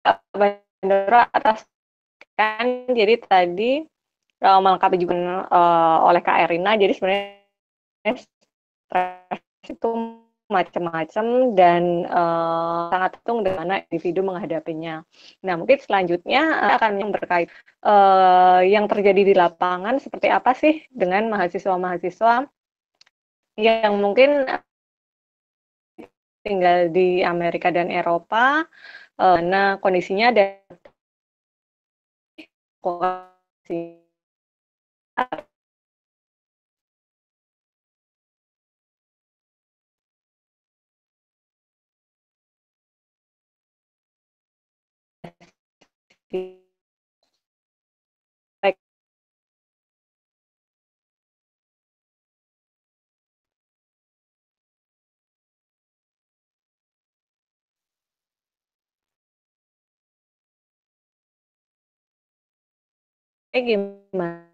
Pak Bandoro atas kan, jadi tadi melengkapi juga oleh Kak Erina, jadi sebenarnya stres itu macam-macam dan sangat tergantung dengan mana individu menghadapinya. Nah, mungkin selanjutnya akan yang berkait yang terjadi di lapangan seperti apa sih dengan mahasiswa-mahasiswa yang mungkin tinggal di Amerika dan Eropa, nah kondisinya ada gimana?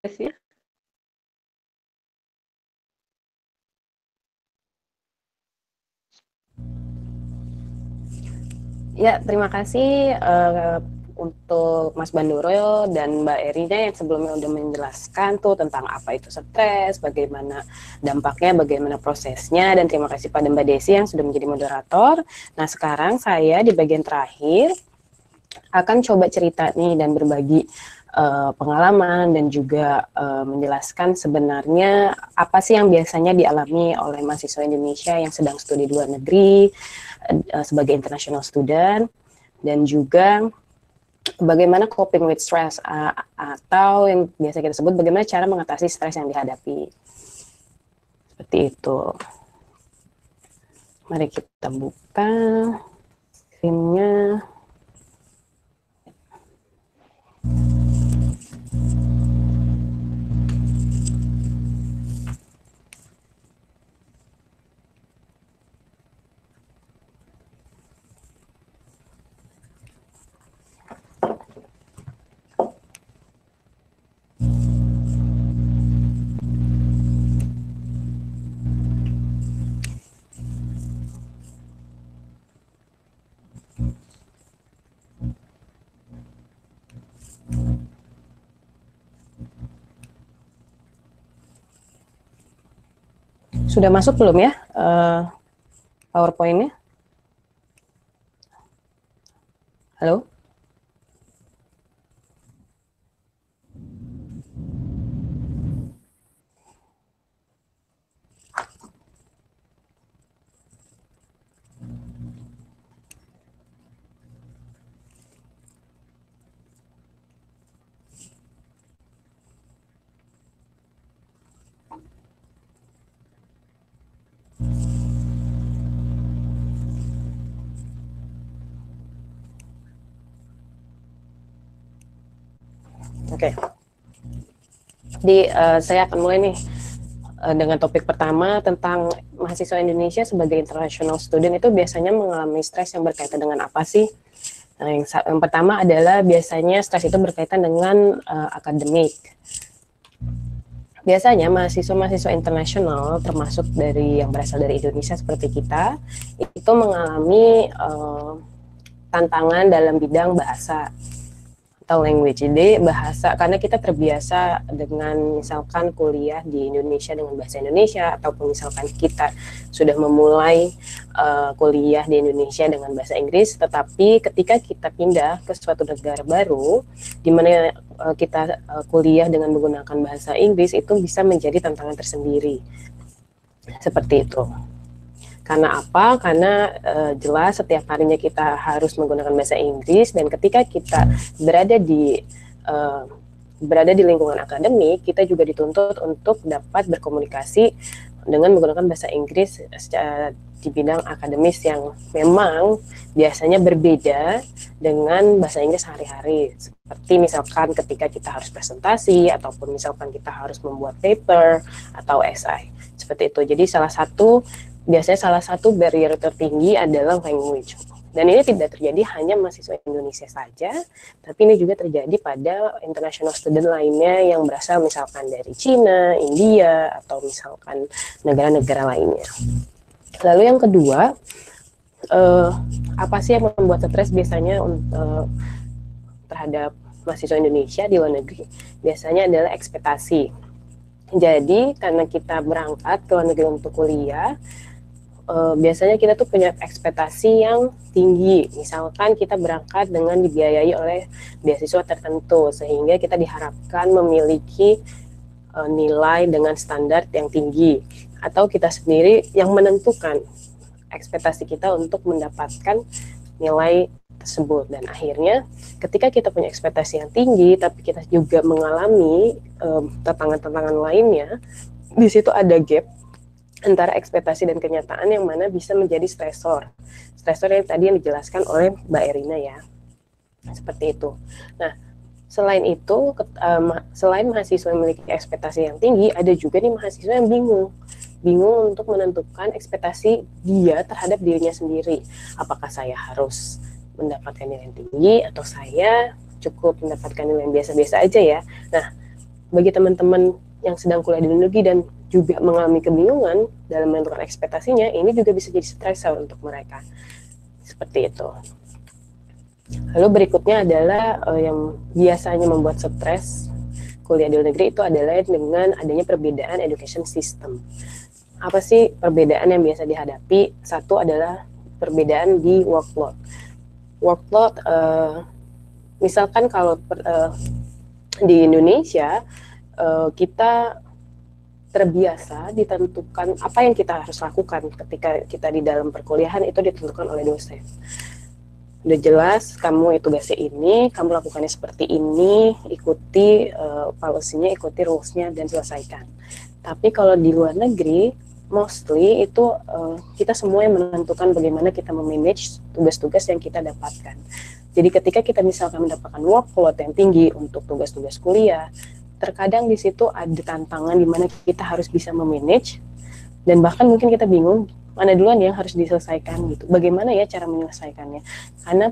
Kasih. Ya, terima kasih untuk Mas Bandoro dan Mbak Erina yang sebelumnya udah menjelaskan tuh tentang apa itu stres, bagaimana dampaknya, bagaimana prosesnya, dan terima kasih pada Mbak Desi yang sudah menjadi moderator. Nah, sekarang saya di bagian terakhir akan coba cerita nih dan berbagi pengalaman dan juga menjelaskan sebenarnya apa sih yang biasanya dialami oleh mahasiswa Indonesia yang sedang studi di luar negeri sebagai international student, dan juga bagaimana coping with stress atau yang biasa kita sebut bagaimana cara mengatasi stres yang dihadapi. Seperti itu. Mari kita buka screen-nya. Sudah masuk belum ya PowerPoint-nya? Halo? Oke. Jadi saya akan mulai nih dengan topik pertama tentang mahasiswa Indonesia sebagai international student itu biasanya mengalami stres yang berkaitan dengan apa sih? Nah, yang pertama adalah biasanya stres itu berkaitan dengan akademik. Biasanya mahasiswa-mahasiswa internasional termasuk dari yang berasal dari Indonesia seperti kita itu mengalami tantangan dalam bidang bahasa. atau language. Jadi bahasa, karena kita terbiasa dengan misalkan kuliah di Indonesia dengan bahasa Indonesia, ataupun misalkan kita sudah memulai kuliah di Indonesia dengan bahasa Inggris, tetapi ketika kita pindah ke suatu negara baru di mana kita kuliah dengan menggunakan bahasa Inggris, itu bisa menjadi tantangan tersendiri. Seperti itu. Karena apa? Karena jelas setiap harinya kita harus menggunakan bahasa Inggris, dan ketika kita berada di lingkungan akademik, kita juga dituntut untuk dapat berkomunikasi dengan menggunakan bahasa Inggris di bidang akademis yang memang biasanya berbeda dengan bahasa Inggris sehari-hari. Seperti misalkan ketika kita harus presentasi, ataupun misalkan kita harus membuat paper atau esai. Seperti itu. Jadi biasanya salah satu barrier tertinggi adalah language. Dan ini tidak terjadi hanya mahasiswa Indonesia saja, tapi ini juga terjadi pada international student lainnya yang berasal misalkan dari Cina, India, atau misalkan negara-negara lainnya. Lalu yang kedua, apa sih yang membuat stres biasanya terhadap mahasiswa Indonesia di luar negeri? Biasanya adalah ekspektasi. Jadi karena kita berangkat ke luar negeri untuk kuliah, biasanya kita tuh punya ekspektasi yang tinggi. Misalkan kita berangkat dengan dibiayai oleh beasiswa tertentu, sehingga kita diharapkan memiliki nilai dengan standar yang tinggi, atau kita sendiri yang menentukan ekspektasi kita untuk mendapatkan nilai tersebut. Dan akhirnya ketika kita punya ekspektasi yang tinggi, tapi kita juga mengalami tantangan-tantangan lainnya, di situ ada gap antara ekspektasi dan kenyataan yang mana bisa menjadi stresor yang tadi yang dijelaskan oleh Mbak Erina ya, seperti itu. Nah, selain itu, selain mahasiswa yang memiliki ekspektasi yang tinggi, ada juga nih mahasiswa yang bingung untuk menentukan ekspektasi dia terhadap dirinya sendiri. Apakah saya harus mendapatkan nilai yang tinggi, atau saya cukup mendapatkan nilai yang biasa-biasa aja ya. Nah, bagi teman-teman yang sedang kuliah di luar negeri dan juga mengalami kebingungan dalam menentukan ekspektasinya, ini juga bisa jadi stresor untuk mereka. Seperti itu. Lalu berikutnya adalah yang biasanya membuat stres kuliah di luar negeri itu adalah dengan adanya perbedaan education system. Apa sih perbedaan yang biasa dihadapi? Satu adalah perbedaan di workload. Workload, misalkan kalau di Indonesia, kita terbiasa ditentukan apa yang kita harus lakukan ketika kita di dalam perkuliahan, itu ditentukan oleh dosen. Udah jelas, kamu tugasnya ini, kamu lakukannya seperti ini, ikuti policy-nya, ikuti rules-nya, dan selesaikan. Tapi kalau di luar negeri, mostly itu kita semua yang menentukan bagaimana kita memanage tugas-tugas yang kita dapatkan. Jadi ketika kita misalkan mendapatkan workload yang tinggi untuk tugas-tugas kuliah, terkadang di situ ada tantangan di mana kita harus bisa memanage, dan bahkan mungkin kita bingung mana duluan yang harus diselesaikan gitu. Bagaimana ya cara menyelesaikannya? Karena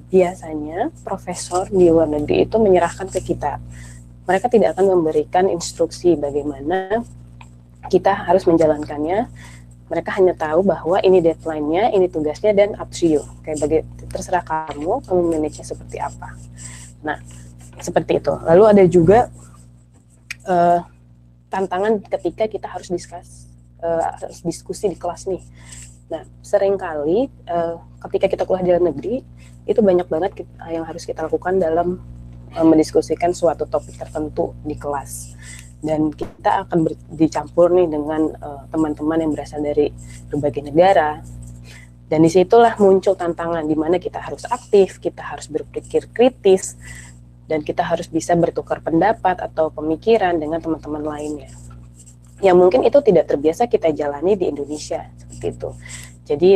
biasanya profesor di luar negeri itu menyerahkan ke kita. Mereka tidak akan memberikan instruksi bagaimana kita harus menjalankannya. Mereka hanya tahu bahwa ini deadline-nya, ini tugasnya, dan up to you. Terserah kamu manage-nya seperti apa. Nah, seperti itu. Lalu ada juga tantangan ketika kita harus diskusi di kelas nih. Nah, seringkali ketika kita kuliah di luar negeri, itu banyak banget yang harus kita lakukan dalam mendiskusikan suatu topik tertentu di kelas. Dan kita akan dicampur nih dengan teman-teman yang berasal dari berbagai negara. Dan disitulah muncul tantangan di mana kita harus aktif, kita harus berpikir kritis, dan kita harus bisa bertukar pendapat atau pemikiran dengan teman-teman lainnya. Yang mungkin itu tidak terbiasa kita jalani di Indonesia, seperti itu. Jadi,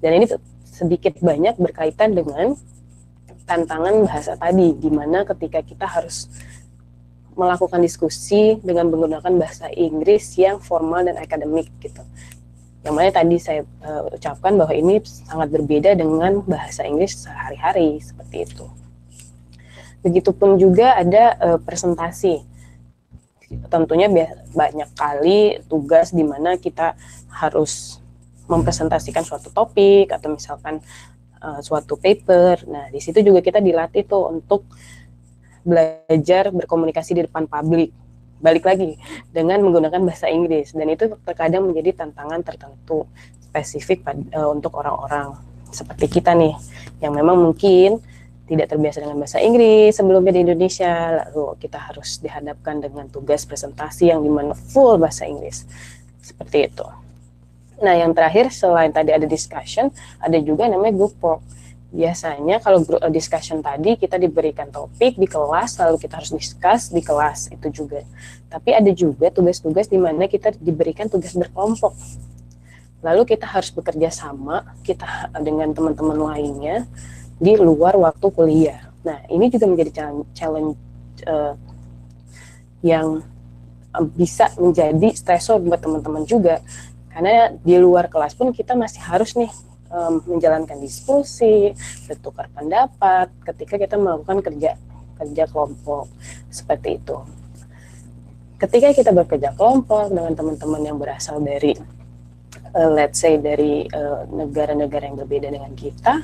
dan ini sedikit banyak berkaitan dengan tantangan bahasa tadi, di mana ketika kita harus melakukan diskusi dengan menggunakan bahasa Inggris yang formal dan akademik gitu. Yang mana tadi saya ucapkan bahwa ini sangat berbeda dengan bahasa Inggris sehari-hari, seperti itu. Begitupun juga ada presentasi. Tentunya banyak kali tugas di mana kita harus mempresentasikan suatu topik, atau misalkan suatu paper. Nah, di situ juga kita dilatih tuh untuk belajar berkomunikasi di depan publik. Balik lagi dengan menggunakan bahasa Inggris, dan itu terkadang menjadi tantangan tertentu spesifik untuk orang-orang seperti kita nih yang memang mungkin tidak terbiasa dengan bahasa Inggris sebelumnya di Indonesia, lalu kita harus dihadapkan dengan tugas presentasi yang dimana full bahasa Inggris seperti itu. Nah, yang terakhir selain tadi ada discussion, ada juga namanya group work. Biasanya kalau discussion tadi kita diberikan topik di kelas, lalu kita harus discuss di kelas itu juga. Tapi ada juga tugas-tugas di mana kita diberikan tugas berkelompok. Lalu kita harus bekerja sama kita dengan teman-teman lainnya di luar waktu kuliah. Nah, ini juga menjadi challenge yang bisa menjadi stresor buat teman-teman juga. Karena di luar kelas pun kita masih harus nih menjalankan diskusi, bertukar pendapat ketika kita melakukan kerja kelompok seperti itu. Ketika kita bekerja kelompok dengan teman-teman yang berasal dari let's say dari negara-negara yang berbeda dengan kita,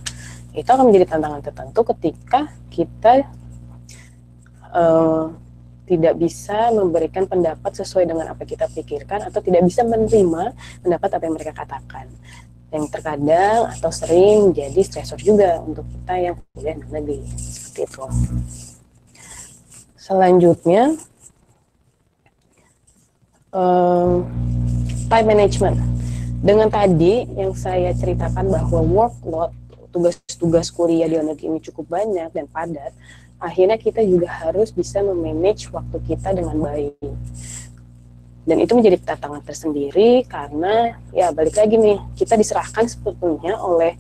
itu akan menjadi tantangan tertentu ketika kita tidak bisa memberikan pendapat sesuai dengan apa kita pikirkan atau tidak bisa menerima pendapat apa yang mereka katakan. Yang terkadang atau sering jadi stresor juga untuk kita yang kuliah di negeri. Seperti itu. Selanjutnya, time management. Dengan tadi yang saya ceritakan bahwa workload, tugas-tugas kuliah di luar negeri ini cukup banyak dan padat, akhirnya kita juga harus bisa memanage waktu kita dengan baik. Dan itu menjadi tantangan tersendiri karena ya balik lagi nih, kita diserahkan sebetulnya oleh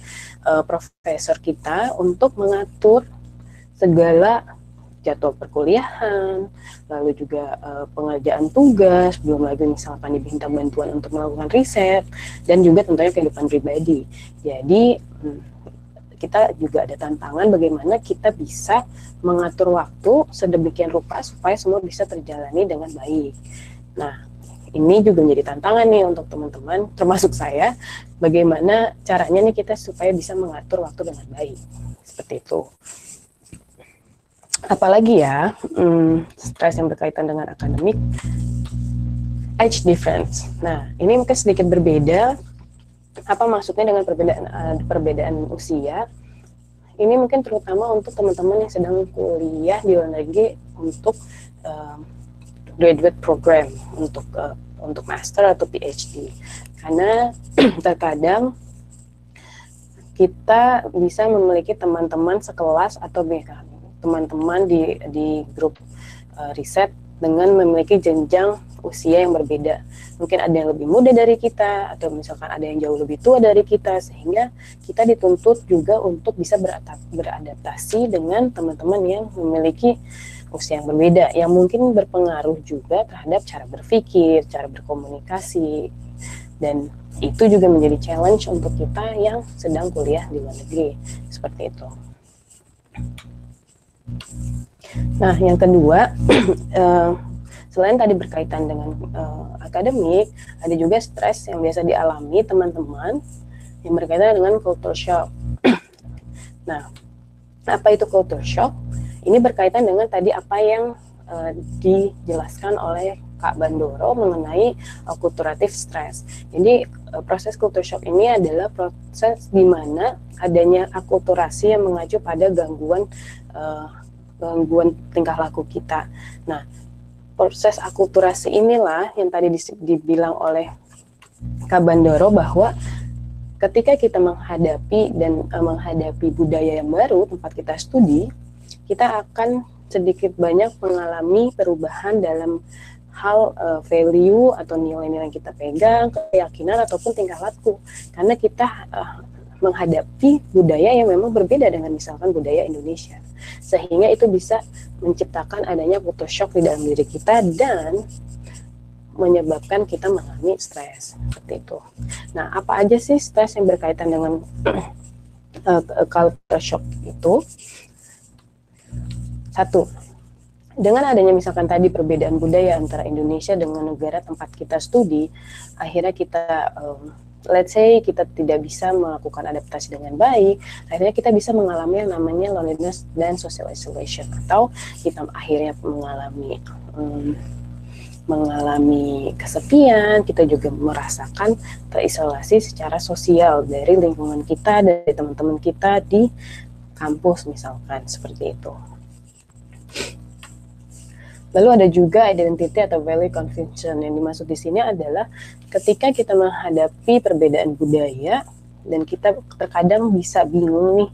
profesor kita untuk mengatur segala jadwal perkuliahan, lalu juga pengerjaan tugas, belum lagi misalkan diminta bantuan untuk melakukan riset, dan juga tentunya kehidupan pribadi. Jadi kita juga ada tantangan bagaimana kita bisa mengatur waktu sedemikian rupa supaya semua bisa terjalani dengan baik. Nah, ini juga menjadi tantangan nih untuk teman-teman, termasuk saya, bagaimana caranya nih kita supaya bisa mengatur waktu dengan baik. Seperti itu. Apalagi ya, stres yang berkaitan dengan akademik, age difference. Nah, ini mungkin sedikit berbeda. Apa maksudnya dengan perbedaan usia? Ini mungkin terutama untuk teman-teman yang sedang kuliah di luar negeri untuk graduate program, untuk master atau PhD. Karena terkadang kita bisa memiliki teman-teman sekelas atau teman-teman di grup riset dengan memiliki jenjang usia yang berbeda. Mungkin ada yang lebih muda dari kita, atau misalkan ada yang jauh lebih tua dari kita, sehingga kita dituntut juga untuk bisa beradaptasi dengan teman-teman yang memiliki usia yang berbeda, yang mungkin berpengaruh juga terhadap cara berpikir, cara berkomunikasi, dan itu juga menjadi challenge untuk kita yang sedang kuliah di luar negeri, seperti itu. Nah, yang kedua, selain tadi berkaitan dengan akademik, ada juga stres yang biasa dialami teman-teman yang berkaitan dengan culture shock. Nah, apa itu culture shock? Ini berkaitan dengan tadi apa yang dijelaskan oleh Kak Bandoro mengenai akulturatif stres. Jadi proses culture shock ini adalah proses di mana adanya akulturasi yang mengacu pada gangguan tingkah laku kita. Nah, proses akulturasi inilah yang tadi dibilang oleh Kak Bandoro bahwa ketika kita menghadapi budaya yang baru tempat kita studi, kita akan sedikit banyak mengalami perubahan dalam hal value atau nilai-nilai yang kita pegang, keyakinan ataupun tingkah laku, karena kita menghadapi budaya yang memang berbeda dengan misalkan budaya Indonesia, sehingga itu bisa menciptakan adanya culture shock di dalam diri kita dan menyebabkan kita mengalami stres seperti itu. Nah, apa aja sih stres yang berkaitan dengan culture shock itu? Satu, dengan adanya misalkan tadi perbedaan budaya antara Indonesia dengan negara tempat kita studi, akhirnya kita let's say kita tidak bisa melakukan adaptasi dengan baik, akhirnya kita bisa mengalami yang namanya loneliness dan social isolation, atau kita akhirnya mengalami kesepian, kita juga merasakan terisolasi secara sosial dari lingkungan kita, dari teman-teman kita di kampus misalkan, seperti itu. Lalu ada juga identity atau value confusion. Yang dimaksud di sini adalah ketika kita menghadapi perbedaan budaya dan kita terkadang bisa bingung nih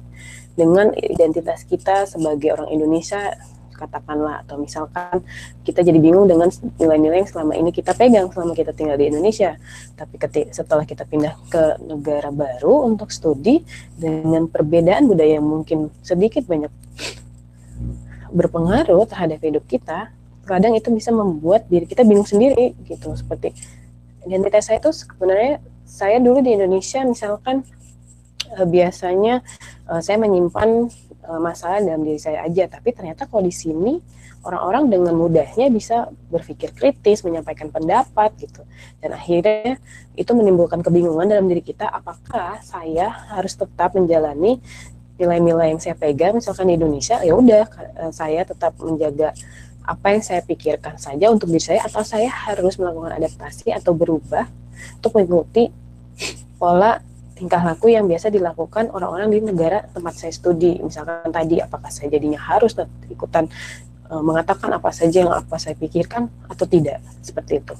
dengan identitas kita sebagai orang Indonesia, katakanlah, atau misalkan kita jadi bingung dengan nilai-nilai yang selama ini kita pegang selama kita tinggal di Indonesia. Tapi setelah kita pindah ke negara baru untuk studi dengan perbedaan budaya yang mungkin sedikit banyak berpengaruh terhadap hidup kita, kadang itu bisa membuat diri kita bingung sendiri gitu. Seperti identitas saya itu sebenarnya, saya dulu di Indonesia misalkan biasanya saya menyimpan masalah dalam diri saya aja, tapi ternyata kalau di sini orang-orang dengan mudahnya bisa berpikir kritis, menyampaikan pendapat gitu, dan akhirnya itu menimbulkan kebingungan dalam diri kita, apakah saya harus tetap menjalani nilai-nilai yang saya pegang misalkan di Indonesia, ya udah saya tetap menjaga apa yang saya pikirkan saja untuk diri saya, atau saya harus melakukan adaptasi atau berubah untuk mengikuti pola tingkah laku yang biasa dilakukan orang-orang di negara tempat saya studi. Misalkan tadi, apakah saya jadinya harus ikutan mengatakan apa saja yang saya pikirkan atau tidak, seperti itu.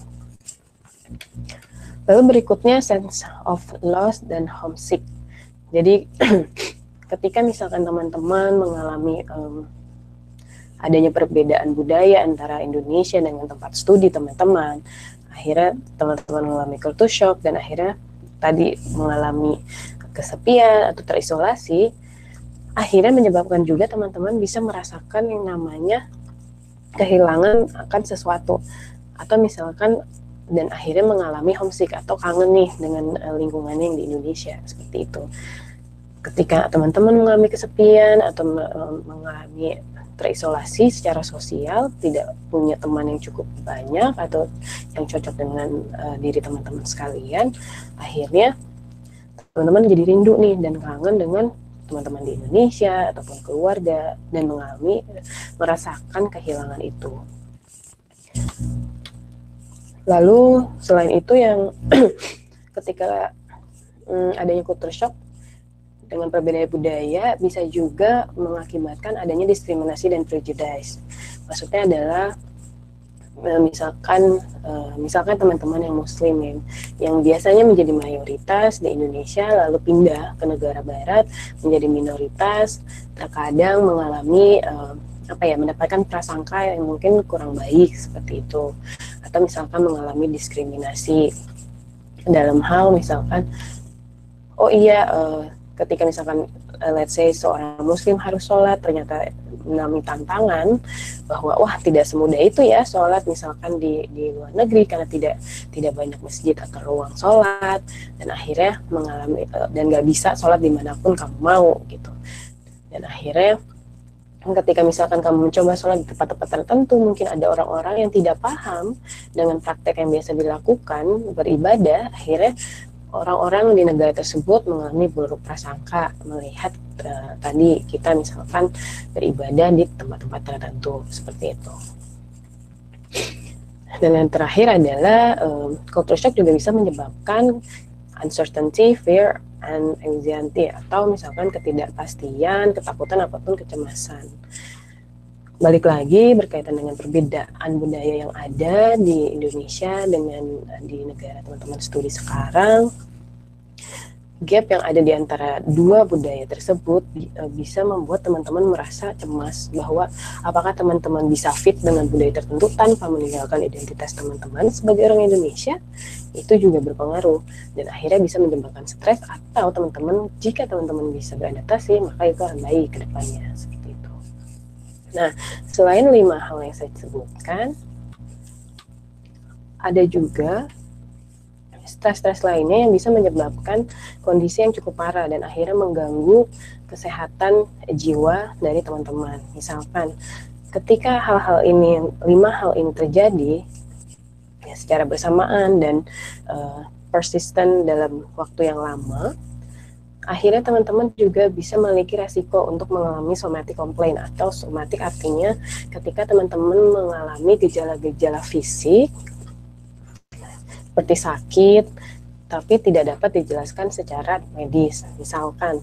Lalu berikutnya sense of loss dan homesick. Jadi ketika misalkan teman-teman mengalami adanya perbedaan budaya antara Indonesia dengan tempat studi teman-teman, akhirnya teman-teman mengalami culture shock dan akhirnya tadi mengalami kesepian atau terisolasi, akhirnya menyebabkan juga teman-teman bisa merasakan yang namanya kehilangan akan sesuatu, atau misalkan dan akhirnya mengalami homesick atau kangen nih dengan lingkungannya yang di Indonesia, seperti itu. Ketika teman-teman mengalami kesepian atau mengalami terisolasi secara sosial, tidak punya teman yang cukup banyak atau yang cocok dengan diri teman-teman sekalian, akhirnya teman-teman jadi rindu nih dan kangen dengan teman-teman di Indonesia ataupun keluarga dan merasakan kehilangan itu. Lalu selain itu yang ketika adanya culture shock dengan perbedaan budaya bisa juga mengakibatkan adanya diskriminasi dan prejudice. Maksudnya adalah misalkan teman-teman yang muslim yang biasanya menjadi mayoritas di Indonesia lalu pindah ke negara barat menjadi minoritas, terkadang mengalami mendapatkan prasangka yang mungkin kurang baik seperti itu, atau misalkan mengalami diskriminasi dalam hal misalkan ketika misalkan let's say seorang muslim harus sholat, ternyata mengalami tantangan bahwa tidak semudah itu ya sholat misalkan di luar negeri karena tidak banyak masjid atau ruang sholat, dan akhirnya mengalami dan nggak bisa sholat dimanapun kamu mau gitu. Dan akhirnya ketika misalkan kamu mencoba sholat di tempat-tempat tertentu, mungkin ada orang-orang yang tidak paham dengan praktek yang biasa dilakukan beribadah, akhirnya orang-orang di negara tersebut mengalami buruk prasangka melihat tadi kita misalkan beribadah di tempat-tempat tertentu, seperti itu. Dan yang terakhir adalah culture shock juga bisa menyebabkan uncertainty, fear, and anxiety, atau misalkan ketidakpastian, ketakutan ataupun kecemasan. Balik lagi berkaitan dengan perbedaan budaya yang ada di Indonesia dengan di negara teman-teman studi sekarang, gap yang ada di antara dua budaya tersebut bisa membuat teman-teman merasa cemas bahwa apakah teman-teman bisa fit dengan budaya tertentu tanpa meninggalkan identitas teman-teman sebagai orang Indonesia. Itu juga berpengaruh dan akhirnya bisa menyebabkan stres, atau jika teman-teman bisa beradaptasi maka itu akan baik ke depannya. Nah, selain 5 hal yang saya sebutkan, ada juga stres-stres lainnya yang bisa menyebabkan kondisi yang cukup parah dan akhirnya mengganggu kesehatan jiwa dari teman-teman. Misalkan, ketika 5 hal ini terjadi ya, secara bersamaan dan persisten dalam waktu yang lama, akhirnya teman-teman juga bisa memiliki resiko untuk mengalami somatic complaint, atau somatic artinya ketika teman-teman mengalami gejala-gejala fisik seperti sakit tapi tidak dapat dijelaskan secara medis. Misalkan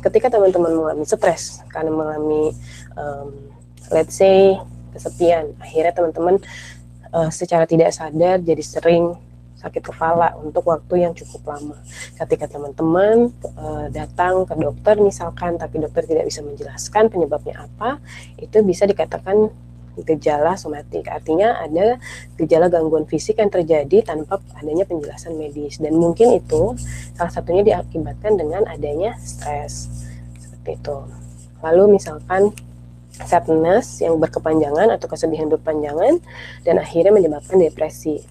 ketika teman-teman mengalami stres karena mengalami let's say kesepian, akhirnya teman-teman secara tidak sadar jadi sering sakit kepala untuk waktu yang cukup lama. Ketika teman-teman datang ke dokter misalkan, tapi dokter tidak bisa menjelaskan penyebabnya apa, itu bisa dikatakan gejala somatik. Artinya ada gejala gangguan fisik yang terjadi tanpa adanya penjelasan medis, dan mungkin itu salah satunya diakibatkan dengan adanya stres, seperti itu. Lalu misalkan sadness yang berkepanjangan atau kesedihan berkepanjangan dan akhirnya menyebabkan depresi.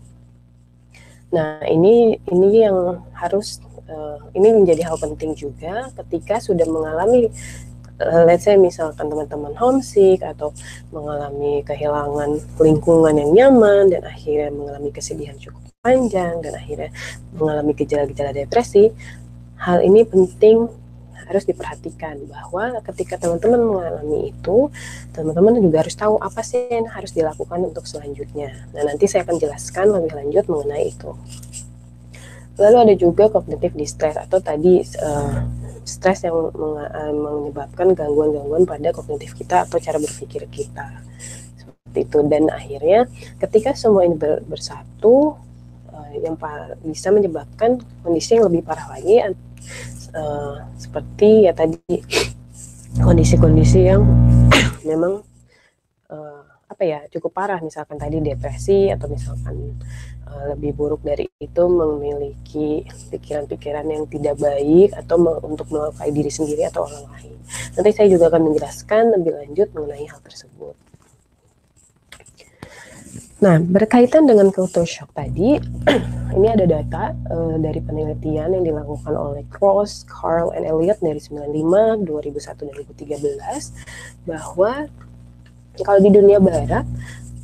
Nah, ini yang harus ini menjadi hal penting juga ketika sudah mengalami let's say misalkan teman-teman homesick atau mengalami kehilangan lingkungan yang nyaman dan akhirnya mengalami kesedihan cukup panjang dan akhirnya mengalami gejala-gejala depresi. Hal ini penting, harus diperhatikan bahwa ketika teman-teman mengalami itu, teman-teman juga harus tahu apa sih yang harus dilakukan untuk selanjutnya. Nah, nanti saya akan jelaskan lebih lanjut mengenai itu. Lalu ada juga cognitive distress, atau tadi stres yang menyebabkan gangguan-gangguan pada kognitif kita atau cara berpikir kita. Seperti itu. Dan akhirnya ketika semua ini bersatu, yang bisa menyebabkan kondisi yang lebih parah lagi, seperti ya tadi kondisi-kondisi yang memang cukup parah, misalkan tadi depresi, atau misalkan lebih buruk dari itu memiliki pikiran-pikiran yang tidak baik atau untuk melukai diri sendiri atau orang lain. Nanti saya juga akan menjelaskan lebih lanjut mengenai hal tersebut. Nah, berkaitan dengan culture shock tadi, ini ada data dari penelitian yang dilakukan oleh Cross, Carl, and Elliott dari 95, 2001, dan 2013, bahwa kalau di dunia barat,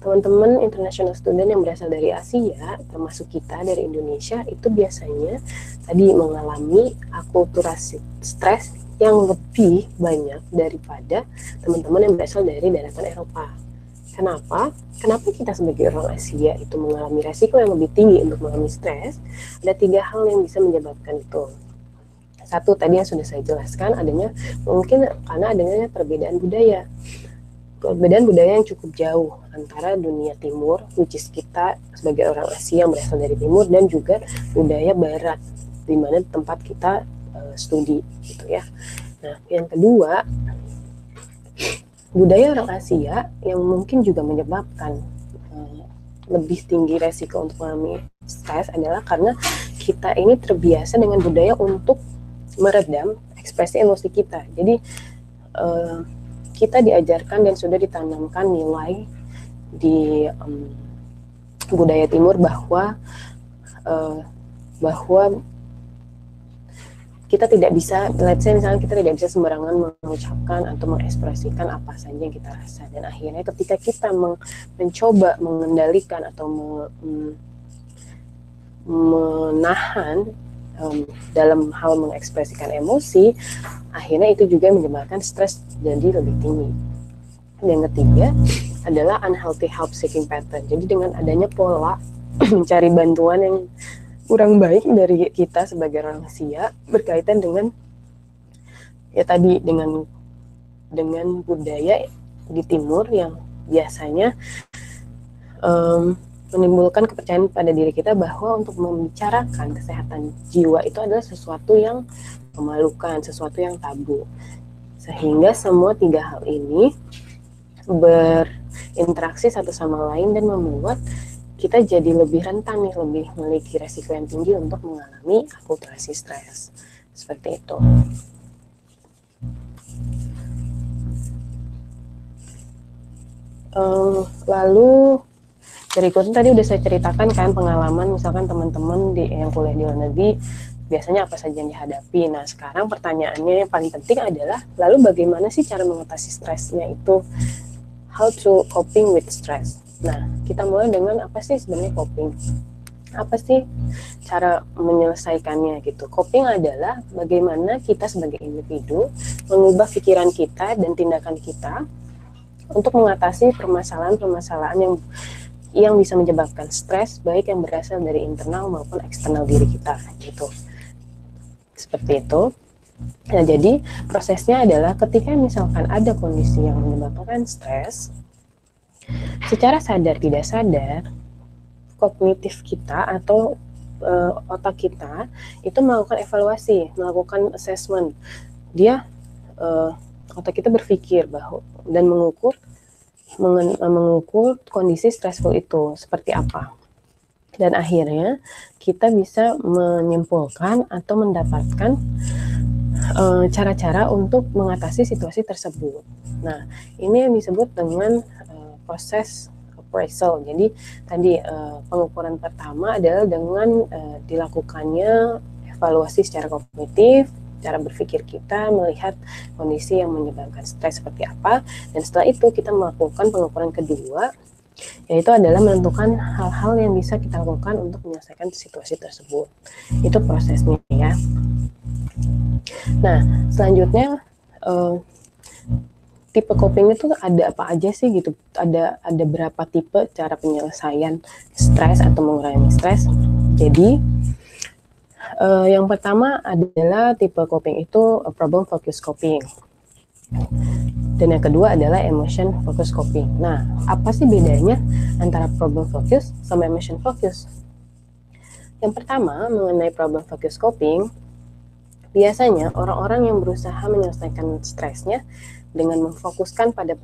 teman-teman international student yang berasal dari Asia, termasuk kita dari Indonesia, itu biasanya tadi mengalami akulturasi stres yang lebih banyak daripada teman-teman yang berasal dari daratan Eropa. Kenapa? Kenapa kita sebagai orang Asia itu mengalami resiko yang lebih tinggi untuk mengalami stres? Ada 3 hal yang bisa menyebabkan itu. Satu, tadi yang sudah saya jelaskan, adanya mungkin karena adanya perbedaan budaya. Perbedaan budaya yang cukup jauh antara dunia timur, which is kita sebagai orang Asia yang berasal dari timur, dan juga budaya barat, di mana tempat kita studi, gitu ya. Nah, yang kedua, budaya orang Asia yang mungkin juga menyebabkan lebih tinggi resiko untuk mengalami stres adalah karena kita ini terbiasa dengan budaya untuk meredam ekspresi emosi kita. Jadi kita diajarkan dan sudah ditanamkan nilai di budaya timur bahwa kita tidak bisa, let's say misalnya kita tidak bisa sembarangan mengucapkan atau mengekspresikan apa saja yang kita rasa, dan akhirnya ketika kita mencoba mengendalikan atau menahan dalam hal mengekspresikan emosi, akhirnya itu juga menyebabkan stres jadi lebih tinggi. Yang ketiga adalah unhealthy help seeking pattern. Jadi dengan adanya pola mencari bantuan yang kurang baik dari kita sebagai orang Asia berkaitan dengan ya tadi dengan budaya di timur yang biasanya menimbulkan kepercayaan pada diri kita bahwa untuk membicarakan kesehatan jiwa itu adalah sesuatu yang memalukan, sesuatu yang tabu. Sehingga semua 3 hal ini berinteraksi satu sama lain dan membuat kita jadi lebih rentan nih, lebih memiliki resiko yang tinggi untuk mengalami akulturasi stres. Seperti itu. Lalu berikutnya tadi udah saya ceritakan kan pengalaman misalkan teman-teman yang kuliah di luar negeri biasanya apa saja yang dihadapi. Nah, sekarang pertanyaannya yang paling penting adalah lalu bagaimana sih cara mengatasi stresnya itu? How to coping with stress. Nah, kita mulai dengan apa sih sebenarnya coping? apa sih cara menyelesaikannya gitu. Coping adalah bagaimana kita sebagai individu mengubah pikiran kita dan tindakan kita untuk mengatasi permasalahan-permasalahan yang bisa menyebabkan stres, baik yang berasal dari internal maupun eksternal diri kita gitu. Seperti itu. Nah, jadi prosesnya adalah ketika misalkan ada kondisi yang menyebabkan stres, secara sadar tidak sadar kognitif kita atau otak kita itu melakukan evaluasi, melakukan assessment. Dia otak kita berpikir bahwa dan mengukur kondisi stressful itu seperti apa. Dan akhirnya kita bisa menyimpulkan atau mendapatkan cara-cara untuk mengatasi situasi tersebut. Nah, ini yang disebut dengan proses appraisal. Jadi tadi pengukuran pertama adalah dengan dilakukannya evaluasi secara kognitif, cara berpikir kita, melihat kondisi yang menyebabkan stres seperti apa, dan setelah itu kita melakukan pengukuran kedua, yaitu adalah menentukan hal-hal yang bisa kita lakukan untuk menyelesaikan situasi tersebut. Itu prosesnya ya. Nah, selanjutnya tipe coping itu ada apa aja sih gitu? Ada berapa tipe cara penyelesaian stres atau mengurangi stres? Jadi yang pertama adalah tipe coping itu problem focus coping. Dan yang kedua adalah emotion focus coping. Nah, apa sih bedanya antara problem focus sama emotion focus? Yang pertama, mengenai problem focus coping, biasanya orang-orang yang berusaha menyelesaikan stresnya dengan memfokuskan pada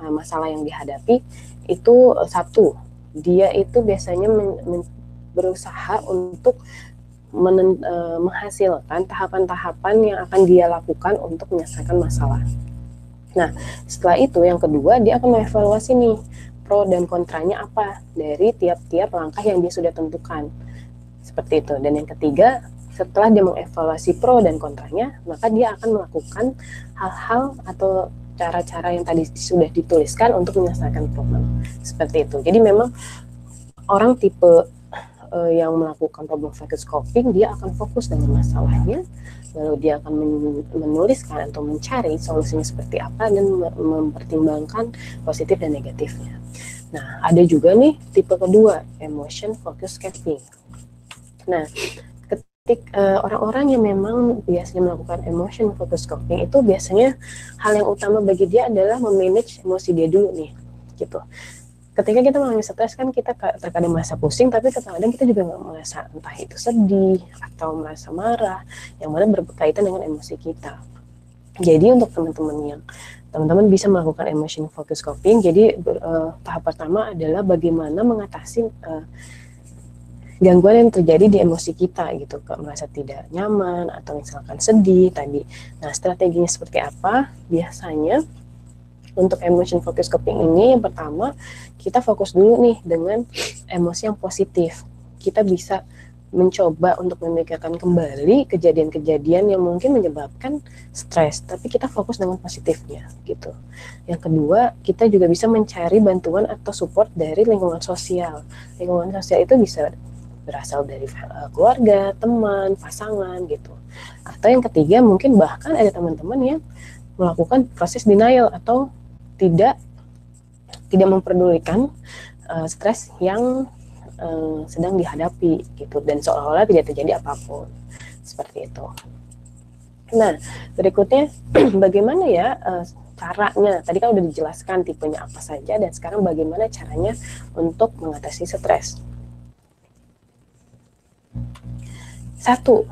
masalah yang dihadapi itu satu, dia itu biasanya berusaha untuk menghasilkan tahapan-tahapan yang akan dia lakukan untuk menyelesaikan masalah. Nah, setelah itu yang kedua, dia akan mengevaluasi nih pro dan kontranya apa dari tiap-tiap langkah yang dia sudah tentukan. Seperti itu. Dan yang ketiga, setelah dia mengevaluasi pro dan kontranya, maka dia akan melakukan hal-hal atau cara-cara yang tadi sudah dituliskan untuk menyelesaikan problem. Seperti itu. Jadi memang orang tipe yang melakukan problem focus coping, dia akan fokus dengan masalahnya, lalu dia akan menuliskan atau mencari solusinya seperti apa dan mempertimbangkan positif dan negatifnya. Nah, ada juga nih tipe kedua, emotion focus coping. Nah, orang-orang yang memang biasanya melakukan emotion focus coping itu biasanya hal yang utama bagi dia adalah memanage emosi dia dulu nih, gitu. Ketika kita mengalami stres kan kita terkadang merasa pusing, tapi kadang kita juga nggak merasa entah itu sedih atau merasa marah, yang mana berkaitan dengan emosi kita. Jadi untuk teman-teman bisa melakukan emotion focus coping. Jadi tahap pertama adalah bagaimana mengatasi gangguan yang terjadi di emosi kita gitu, merasa tidak nyaman atau misalkan sedih tadi. Nah, strateginya seperti apa? Biasanya untuk emotion focus coping ini yang pertama kita fokus dulu nih dengan emosi yang positif. Kita bisa mencoba untuk memikirkan kembali kejadian-kejadian yang mungkin menyebabkan stres, tapi kita fokus dengan positifnya gitu. Yang kedua, kita juga bisa mencari bantuan atau support dari lingkungan sosial. Lingkungan sosial itu bisa berasal dari keluarga, teman, pasangan gitu. Atau yang ketiga mungkin bahkan ada teman-teman yang melakukan proses denial atau tidak memperdulikan stres yang sedang dihadapi gitu, dan seolah-olah tidak terjadi apapun seperti itu. Nah, berikutnya bagaimana ya caranya? Tadi kan udah dijelaskan tipenya apa saja, dan sekarang bagaimana caranya untuk mengatasi stres. Satu,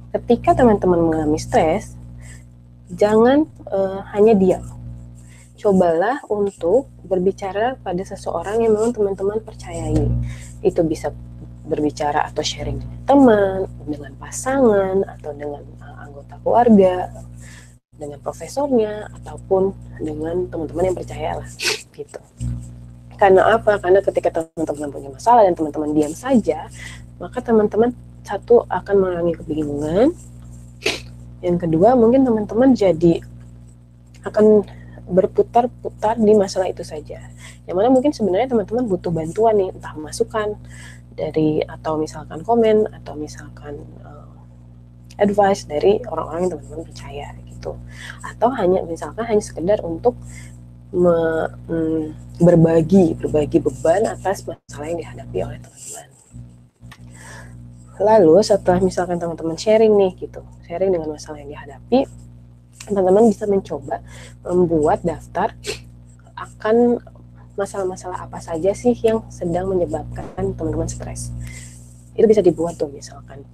ketika teman-teman mengalami stres, jangan hanya diam. Cobalah untuk berbicara pada seseorang yang memang teman-teman percayai. Itu bisa berbicara atau sharing dengan teman, dengan pasangan, atau dengan anggota keluarga, dengan profesornya, ataupun dengan teman-teman yang percaya lah, gitu. Karena apa? Karena ketika teman-teman punya masalah dan teman-teman diam saja, maka teman-teman satu akan mengalami kebingungan. Yang kedua, mungkin teman-teman jadi akan berputar-putar di masalah itu saja. Yang mana mungkin sebenarnya teman-teman butuh bantuan nih, entah masukan dari, atau misalkan komen, atau misalkan advice dari orang-orang yang teman-teman percaya gitu, atau hanya sekedar untuk berbagi beban atas masalah yang dihadapi oleh teman-teman. Lalu setelah misalkan teman-teman sharing dengan masalah yang dihadapi, teman-teman bisa mencoba membuat daftar akan masalah-masalah apa saja sih yang sedang menyebabkan teman-teman stres. Itu bisa dibuat tuh, misalkan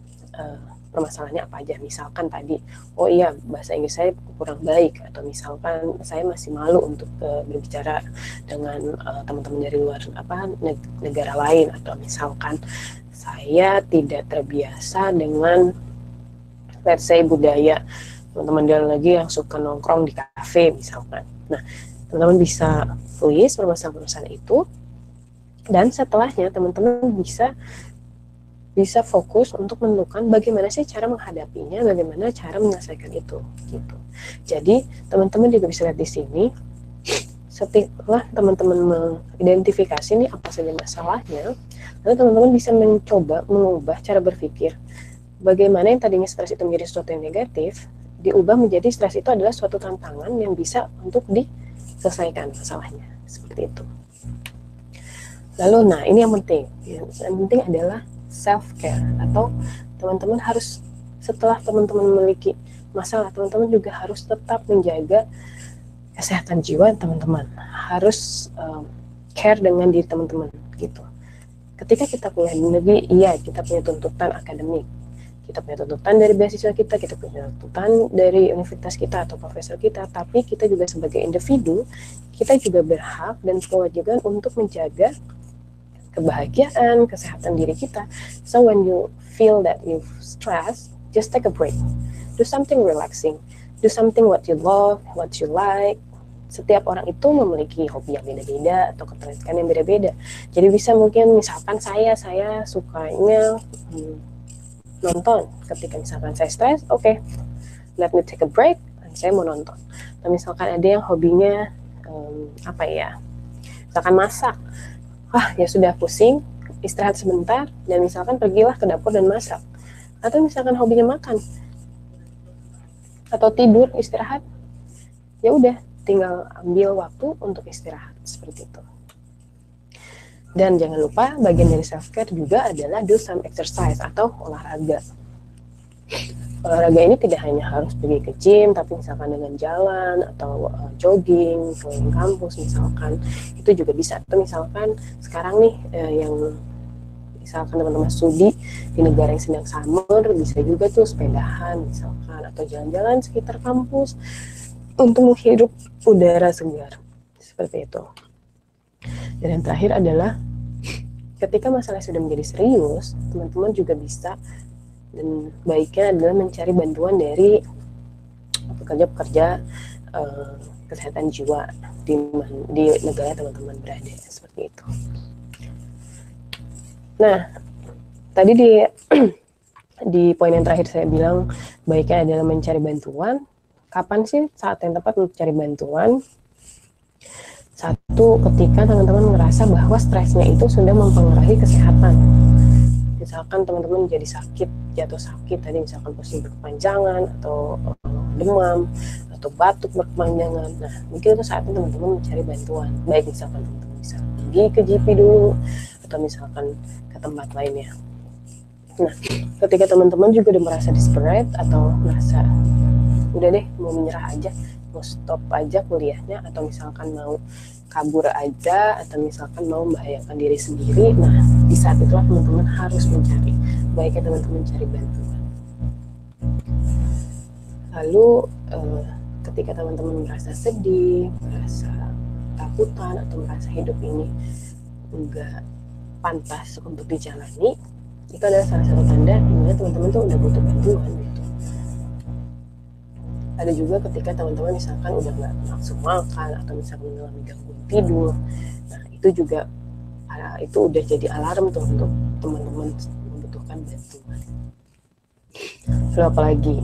permasalahannya apa aja. Misalkan tadi, oh iya bahasa Inggris saya kurang baik, atau misalkan saya masih malu untuk berbicara dengan teman-teman dari luar negara lain, atau misalkan saya tidak terbiasa dengan let's say budaya teman-teman dari lagi yang suka nongkrong di kafe misalkan. Nah, teman-teman bisa tulis permasalahan-permasalahan itu, dan setelahnya teman-teman bisa fokus untuk menentukan bagaimana sih cara menghadapinya, bagaimana cara menyelesaikan itu gitu. Jadi teman-teman juga bisa lihat di sini, setelah teman-teman mengidentifikasi nih apa saja masalahnya, lalu teman-teman bisa mencoba mengubah cara berpikir. Bagaimana yang tadinya stres itu menjadi sesuatu yang negatif, diubah menjadi stres itu adalah suatu tantangan yang bisa untuk diselesaikan masalahnya, seperti itu. Lalu, nah ini yang penting. Yang penting adalah self-care, atau teman-teman harus, setelah teman-teman memiliki masalah, teman-teman juga harus tetap menjaga kesehatan jiwa teman-teman. Harus care dengan diri teman-teman gitu. Ketika kita kuliah di negeri, iya kita punya tuntutan akademik, kita punya tuntutan dari beasiswa kita punya tuntutan dari universitas kita atau profesor kita, tapi kita juga sebagai individu, kita juga berhak dan kewajiban untuk menjaga kebahagiaan, kesehatan diri kita. So when you feel that you stress, just take a break. Do something relaxing. Do something what you love, what you like. Setiap orang itu memiliki hobi yang beda-beda atau ketertarikan yang beda-beda. Jadi bisa mungkin misalkan saya sukanya nonton. Ketika misalkan saya stres, oke, let me take a break, dan saya mau nonton. Dan misalkan ada yang hobinya misalkan masak. Ya sudah, pusing, istirahat sebentar, dan misalkan pergilah ke dapur dan masak. Atau misalkan hobinya makan atau tidur, istirahat, ya udah, tinggal ambil waktu untuk istirahat, seperti itu. Dan jangan lupa bagian dari self care juga adalah do some exercise atau olahraga. Olahraga ini tidak hanya harus pergi ke gym, tapi misalkan dengan jalan atau jogging keliling kampus misalkan, itu juga bisa. Atau misalkan sekarang nih yang misalkan teman-teman studi di negara yang sedang summer, bisa juga tuh sepedahan misalkan, atau jalan-jalan sekitar kampus untuk menghirup udara segar, seperti itu. Dan yang terakhir adalah ketika masalah sudah menjadi serius, teman-teman juga bisa, dan baiknya adalah mencari bantuan dari pekerja-pekerja kesehatan jiwa di negara teman-teman berada, seperti itu. Nah, tadi di poin yang terakhir saya bilang baiknya adalah mencari bantuan. Kapan sih saat yang tepat mencari bantuan? Satu, ketika teman-teman merasa bahwa stresnya itu sudah mempengaruhi kesehatan. Misalkan teman-teman jadi sakit, jatuh sakit, tadi misalkan pusing berkepanjangan, atau demam, atau batuk berkepanjangan. Nah, mungkin itu saatnya teman-teman mencari bantuan. Baik misalkan teman-teman bisa pergi ke GP dulu, atau misalkan ke tempat lainnya. Nah, ketika teman-teman juga udah merasa desperate, atau merasa udah deh mau menyerah aja, mau stop aja kuliahnya, atau misalkan mau kabur aja, atau misalkan mau membahayakan diri sendiri, nah di saat itulah teman-teman harus mencari, baiknya teman-teman cari bantuan. Lalu ketika teman-teman merasa sedih, merasa takutan, atau merasa hidup ini enggak pantas untuk dijalani, itu adalah salah satu tanda dimana teman-teman tuh udah butuh bantuan gitu. Ada juga ketika teman-teman misalkan udah nggak nafsu makan, atau misalkan mengalami gangguan tidur, nah itu juga itu udah jadi alarm tuh untuk teman-teman membutuhkan bantuan. Lalu apalagi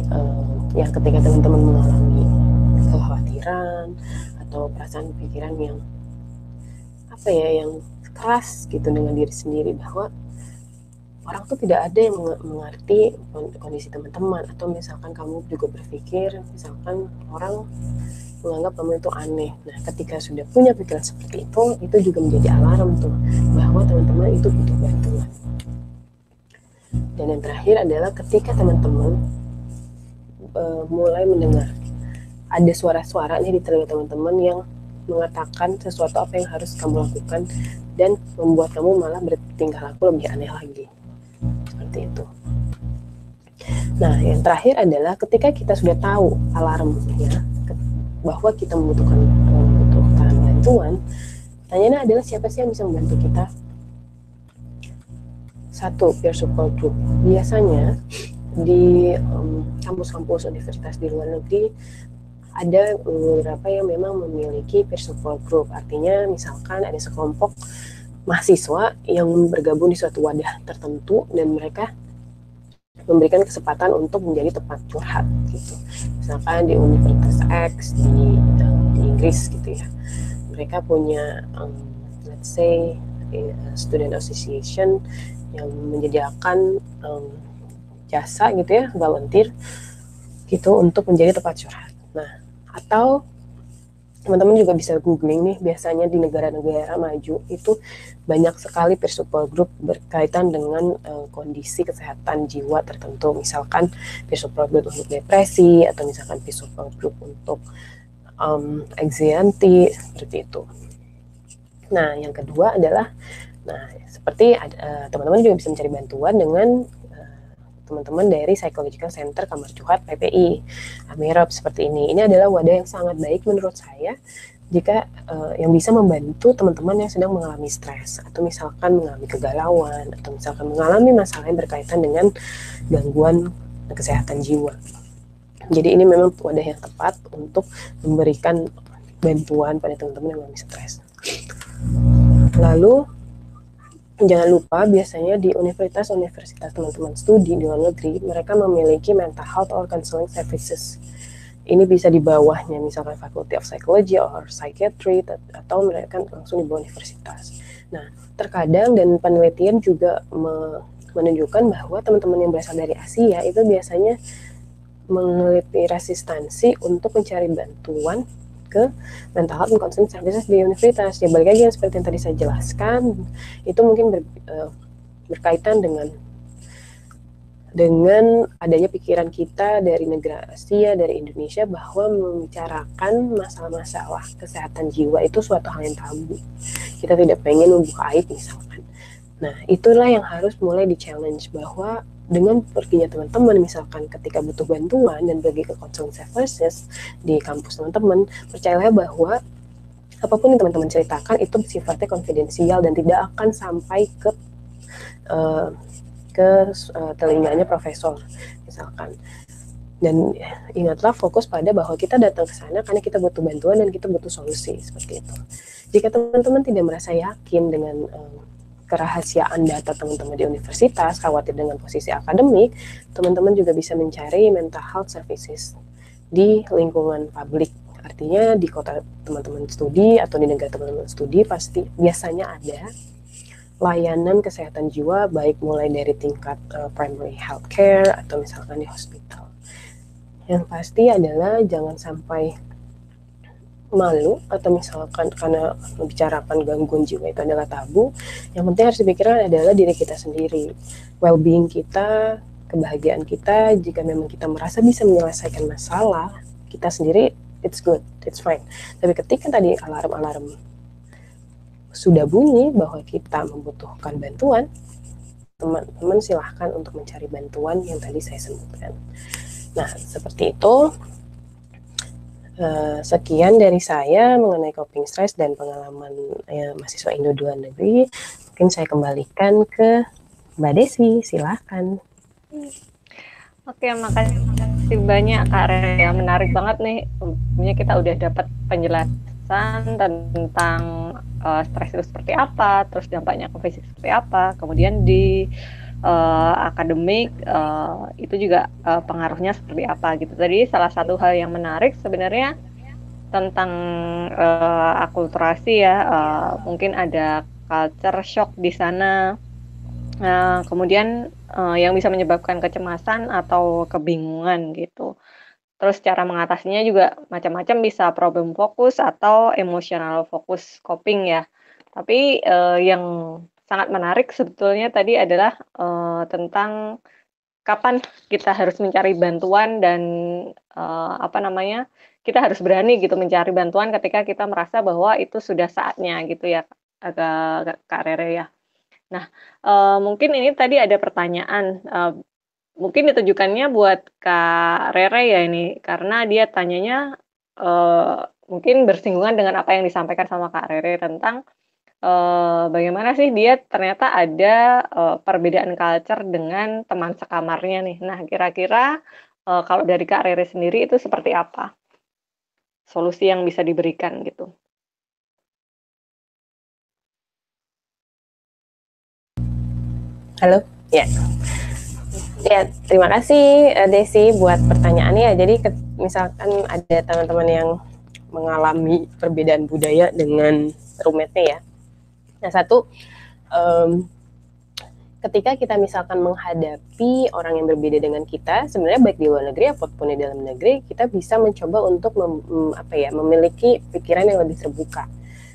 ya ketika teman-teman mengalami kekhawatiran atau perasaan pikiran yang yang keras gitu dengan diri sendiri, bahwa orang tuh tidak ada yang mengerti kondisi teman-teman, atau misalkan kamu juga berpikir misalkan orang menganggap kamu itu aneh. Nah, ketika sudah punya pikiran seperti itu juga menjadi alarm tuh bahwa teman-teman itu butuh bantuan. Dan yang terakhir adalah ketika teman-teman mulai mendengar ada suara-suara nih di telinga teman-teman yang mengatakan sesuatu apa yang harus kamu lakukan dan membuat kamu malah bertingkah laku lebih aneh lagi. Seperti itu. Nah, yang terakhir adalah ketika kita sudah tahu alarmnya bahwa kita membutuhkan bantuan, pertanyaannya adalah siapa sih yang bisa membantu kita? Satu, peer support group. Biasanya di kampus-kampus universitas di luar negeri ada beberapa yang memang memiliki peer support group. Artinya misalkan ada sekelompok mahasiswa yang bergabung di suatu wadah tertentu dan mereka memberikan kesempatan untuk menjadi tempat curhat gitu. Misalkan di Universitas X di Inggris gitu ya. Mereka punya let's say student association yang menyediakan jasa gitu ya, volunteer gitu untuk menjadi tempat curhat. Nah, atau teman-teman juga bisa googling nih, biasanya di negara-negara maju itu banyak sekali peer support group berkaitan dengan kondisi kesehatan jiwa tertentu. Misalkan peer support group untuk depresi, atau misalkan peer support group untuk anxiety, seperti itu. Nah, yang kedua adalah, seperti teman-teman juga bisa mencari bantuan dengan teman-teman dari Psychological Center Kamar Curhat PPI, AMIROP, seperti ini. Ini adalah wadah yang sangat baik menurut saya jika yang bisa membantu teman-teman yang sedang mengalami stres, atau misalkan mengalami kegalauan, atau misalkan mengalami masalah yang berkaitan dengan gangguan kesehatan jiwa. Jadi ini memang wadah yang tepat untuk memberikan bantuan pada teman-teman yang mengalami stres. Lalu jangan lupa, biasanya di universitas teman-teman studi di luar negeri, mereka memiliki mental health or counseling services. Ini bisa di bawahnya, misalkan Faculty of Psychology or Psychiatry, atau mereka langsung di bawah universitas. Nah, terkadang dan penelitian juga menunjukkan bahwa teman-teman yang berasal dari Asia itu biasanya memiliki resistansi untuk mencari bantuan ke mental health and counseling services di universitas. Ya, balik lagi yang seperti yang tadi saya jelaskan, itu mungkin berkaitan dengan adanya pikiran kita dari negara Asia, dari Indonesia, bahwa membicarakan masalah-masalah kesehatan jiwa itu suatu hal yang tabu. Kita tidak pengen membuka aib misalkan. Nah, itulah yang harus mulai di-challenge, bahwa dengan perginya teman-teman misalkan ketika butuh bantuan dan pergi ke counseling services di kampus teman-teman, percayalah bahwa apapun yang teman-teman ceritakan itu sifatnya konfidensial dan tidak akan sampai ke telinganya profesor misalkan. Dan ingatlah, fokus pada bahwa kita datang ke sana karena kita butuh bantuan dan kita butuh solusi, seperti itu. Jika teman-teman tidak merasa yakin dengan kerahasiaan data teman-teman di universitas, khawatir dengan posisi akademik, teman-teman juga bisa mencari mental health services di lingkungan publik. Artinya di kota teman-teman studi atau di negara teman-teman studi pasti biasanya ada layanan kesehatan jiwa, baik mulai dari tingkat primary health care atau misalkan di hospital. Yang pasti adalah jangan sampai malu, atau misalkan karena membicarakan gangguan jiwa itu adalah tabu. Yang penting harus dipikirkan adalah diri kita sendiri, well-being kita, kebahagiaan kita. Jika memang kita merasa bisa menyelesaikan masalah kita sendiri, it's good, it's fine. Tapi ketika tadi alarm-alarm sudah bunyi bahwa kita membutuhkan bantuan, teman-teman silahkan untuk mencari bantuan yang tadi saya sebutkan. Nah, seperti itu. Sekian dari saya mengenai coping stress dan pengalaman mahasiswa Indo di luar negeri. Mungkin saya kembalikan ke Mbak Desi, silakan. Oke, makasih banyak Kak Rea. Menarik banget nih. Sebenarnya kita udah dapat penjelasan tentang stres itu seperti apa, terus dampaknya ke fisik seperti apa, kemudian di akademik itu juga pengaruhnya seperti apa gitu. Tadi salah satu hal yang menarik sebenarnya tentang akulturasi ya, mungkin ada culture shock di sana, Nah, kemudian yang bisa menyebabkan kecemasan atau kebingungan gitu. Terus cara mengatasinya juga macam-macam, bisa problem fokus atau emotional focus coping ya. Tapi yang sangat menarik sebetulnya tadi adalah tentang kapan kita harus mencari bantuan dan apa namanya, kita harus berani gitu mencari bantuan ketika kita merasa bahwa itu sudah saatnya gitu ya, Kak Rere ya. Nah, mungkin ini tadi ada pertanyaan, mungkin ditujukannya buat Kak Rere ya ini, karena dia tanyanya, mungkin bersinggungan dengan apa yang disampaikan sama Kak Rere tentang, bagaimana sih dia ternyata ada, perbedaan culture dengan teman sekamarnya nih. Nah, kira-kira, kalau dari Kak Rere sendiri itu seperti apa solusi yang bisa diberikan gitu? Halo, ya. Ya, terima kasih Desi buat pertanyaannya. Jadi misalkan ada teman-teman yang mengalami perbedaan budaya dengan roommate-nya ya. Nah, satu, ketika kita misalkan menghadapi orang yang berbeda dengan kita, sebenarnya baik di luar negeri ataupun di dalam negeri, kita bisa mencoba untuk memiliki pikiran yang lebih terbuka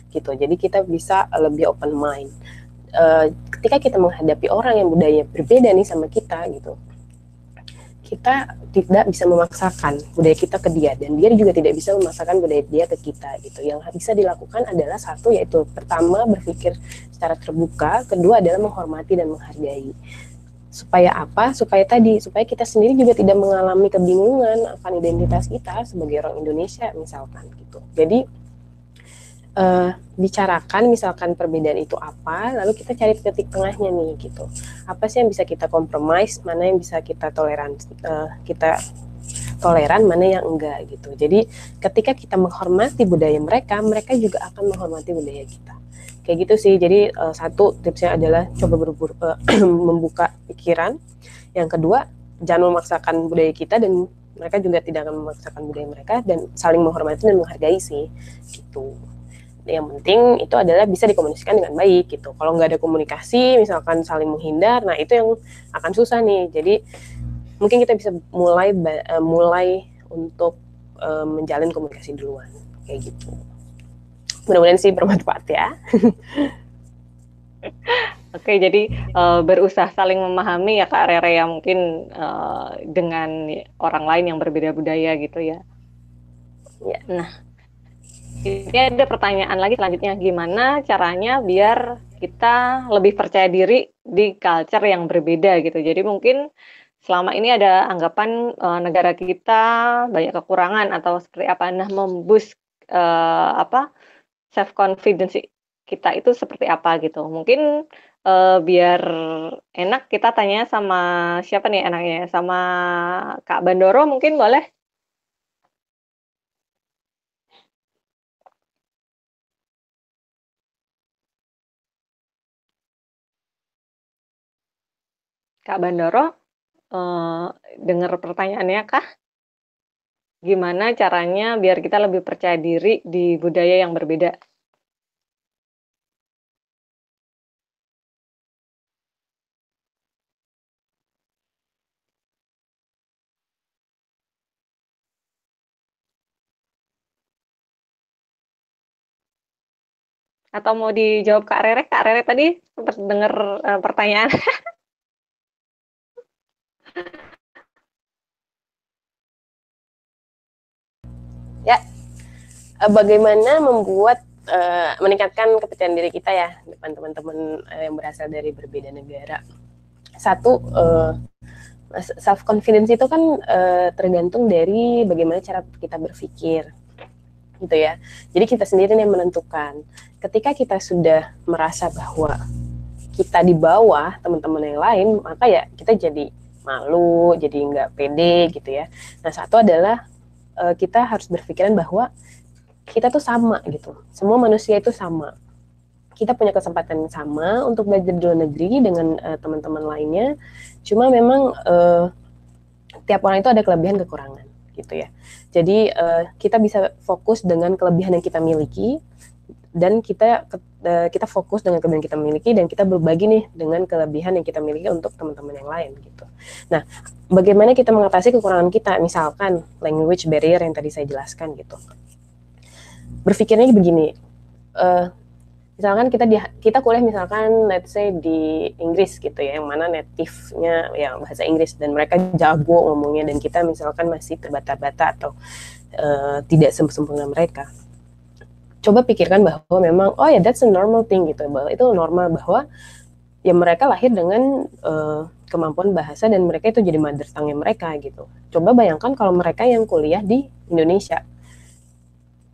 gitu. Jadi kita bisa lebih open mind. Ketika kita menghadapi orang yang budaya berbeda nih sama kita gitu, kita tidak bisa memaksakan budaya kita ke dia, dan dia juga tidak bisa memaksakan budaya dia ke kita gitu. Yang bisa dilakukan adalah satu, yaitu pertama berpikir secara terbuka, kedua adalah menghormati dan menghargai. Supaya apa? Supaya kita sendiri juga tidak mengalami kebingungan akan identitas kita sebagai orang Indonesia misalkan gitu. Jadi bicarakan misalkan perbedaan itu apa, lalu kita cari titik tengahnya nih gitu. Apa sih yang bisa kita compromise, mana yang bisa kita toleran, mana yang enggak gitu. Jadi ketika kita menghormati budaya mereka, mereka juga akan menghormati budaya kita. Kayak gitu sih. Jadi satu tipsnya adalah coba membuka pikiran. Yang kedua, jangan memaksakan budaya kita dan mereka juga tidak akan memaksakan budaya mereka, dan saling menghormati dan menghargai sih gitu. Yang penting itu adalah bisa dikomunikasikan dengan baik gitu. Kalau nggak ada komunikasi, misalkan saling menghindar, nah itu yang akan susah nih. Jadi mungkin kita bisa mulai untuk menjalin komunikasi duluan kayak gitu. Mudah-mudahan sih bermanfaat ya. Oke, jadi berusaha saling memahami ya Kak Rere ya, mungkin dengan orang lain yang berbeda budaya gitu ya. Ya. Nah, ini ada pertanyaan lagi selanjutnya, gimana caranya biar kita lebih percaya diri di culture yang berbeda gitu. Jadi mungkin selama ini ada anggapan negara kita banyak kekurangan atau seperti apa. Nah, memboost self confidence kita itu seperti apa gitu. Mungkin biar enak kita tanya sama siapa nih enaknya? Sama Kak Bandoro mungkin boleh? Kak Bandoro, dengar pertanyaannya kah? Gimana caranya biar kita lebih percaya diri di budaya yang berbeda? Atau mau dijawab Kak Rere? Kak Rere tadi sempat dengar pertanyaan. Ya, bagaimana meningkatkan kepercayaan diri kita ya depan teman-teman yang berasal dari berbeda negara. Satu, self confidence itu kan tergantung dari bagaimana cara kita berpikir gitu ya. Jadi kita sendiri yang menentukan. Ketika kita sudah merasa bahwa kita di bawah teman-teman yang lain, maka ya kita jadi malu, jadi nggak pede gitu ya. Nah, satu adalah kita harus berpikiran bahwa kita tuh sama gitu. Semua manusia itu sama. Kita punya kesempatan yang sama untuk belajar di luar negeri dengan teman-teman lainnya. Cuma memang tiap orang itu ada kelebihan kekurangan gitu ya. Jadi kita bisa fokus dengan kelebihan yang kita miliki, dan kita fokus dengan kelebihan kita miliki dan kita berbagi nih dengan kelebihan yang kita miliki untuk teman-teman yang lain gitu. Nah, bagaimana kita mengatasi kekurangan kita, misalkan language barrier yang tadi saya jelaskan gitu. Berpikirnya begini, misalkan kita kuliah misalkan let's say di Inggris gitu ya, yang mana native-nya ya bahasa Inggris dan mereka jago ngomongnya dan kita misalkan masih terbata-bata atau tidak sempurna mereka. Coba pikirkan bahwa memang oh ya that's a normal thing gitu, bahwa itu normal bahwa ya mereka lahir dengan kemampuan bahasa dan mereka itu jadi mother tongue-nya mereka gitu. Coba bayangkan kalau mereka yang kuliah di Indonesia,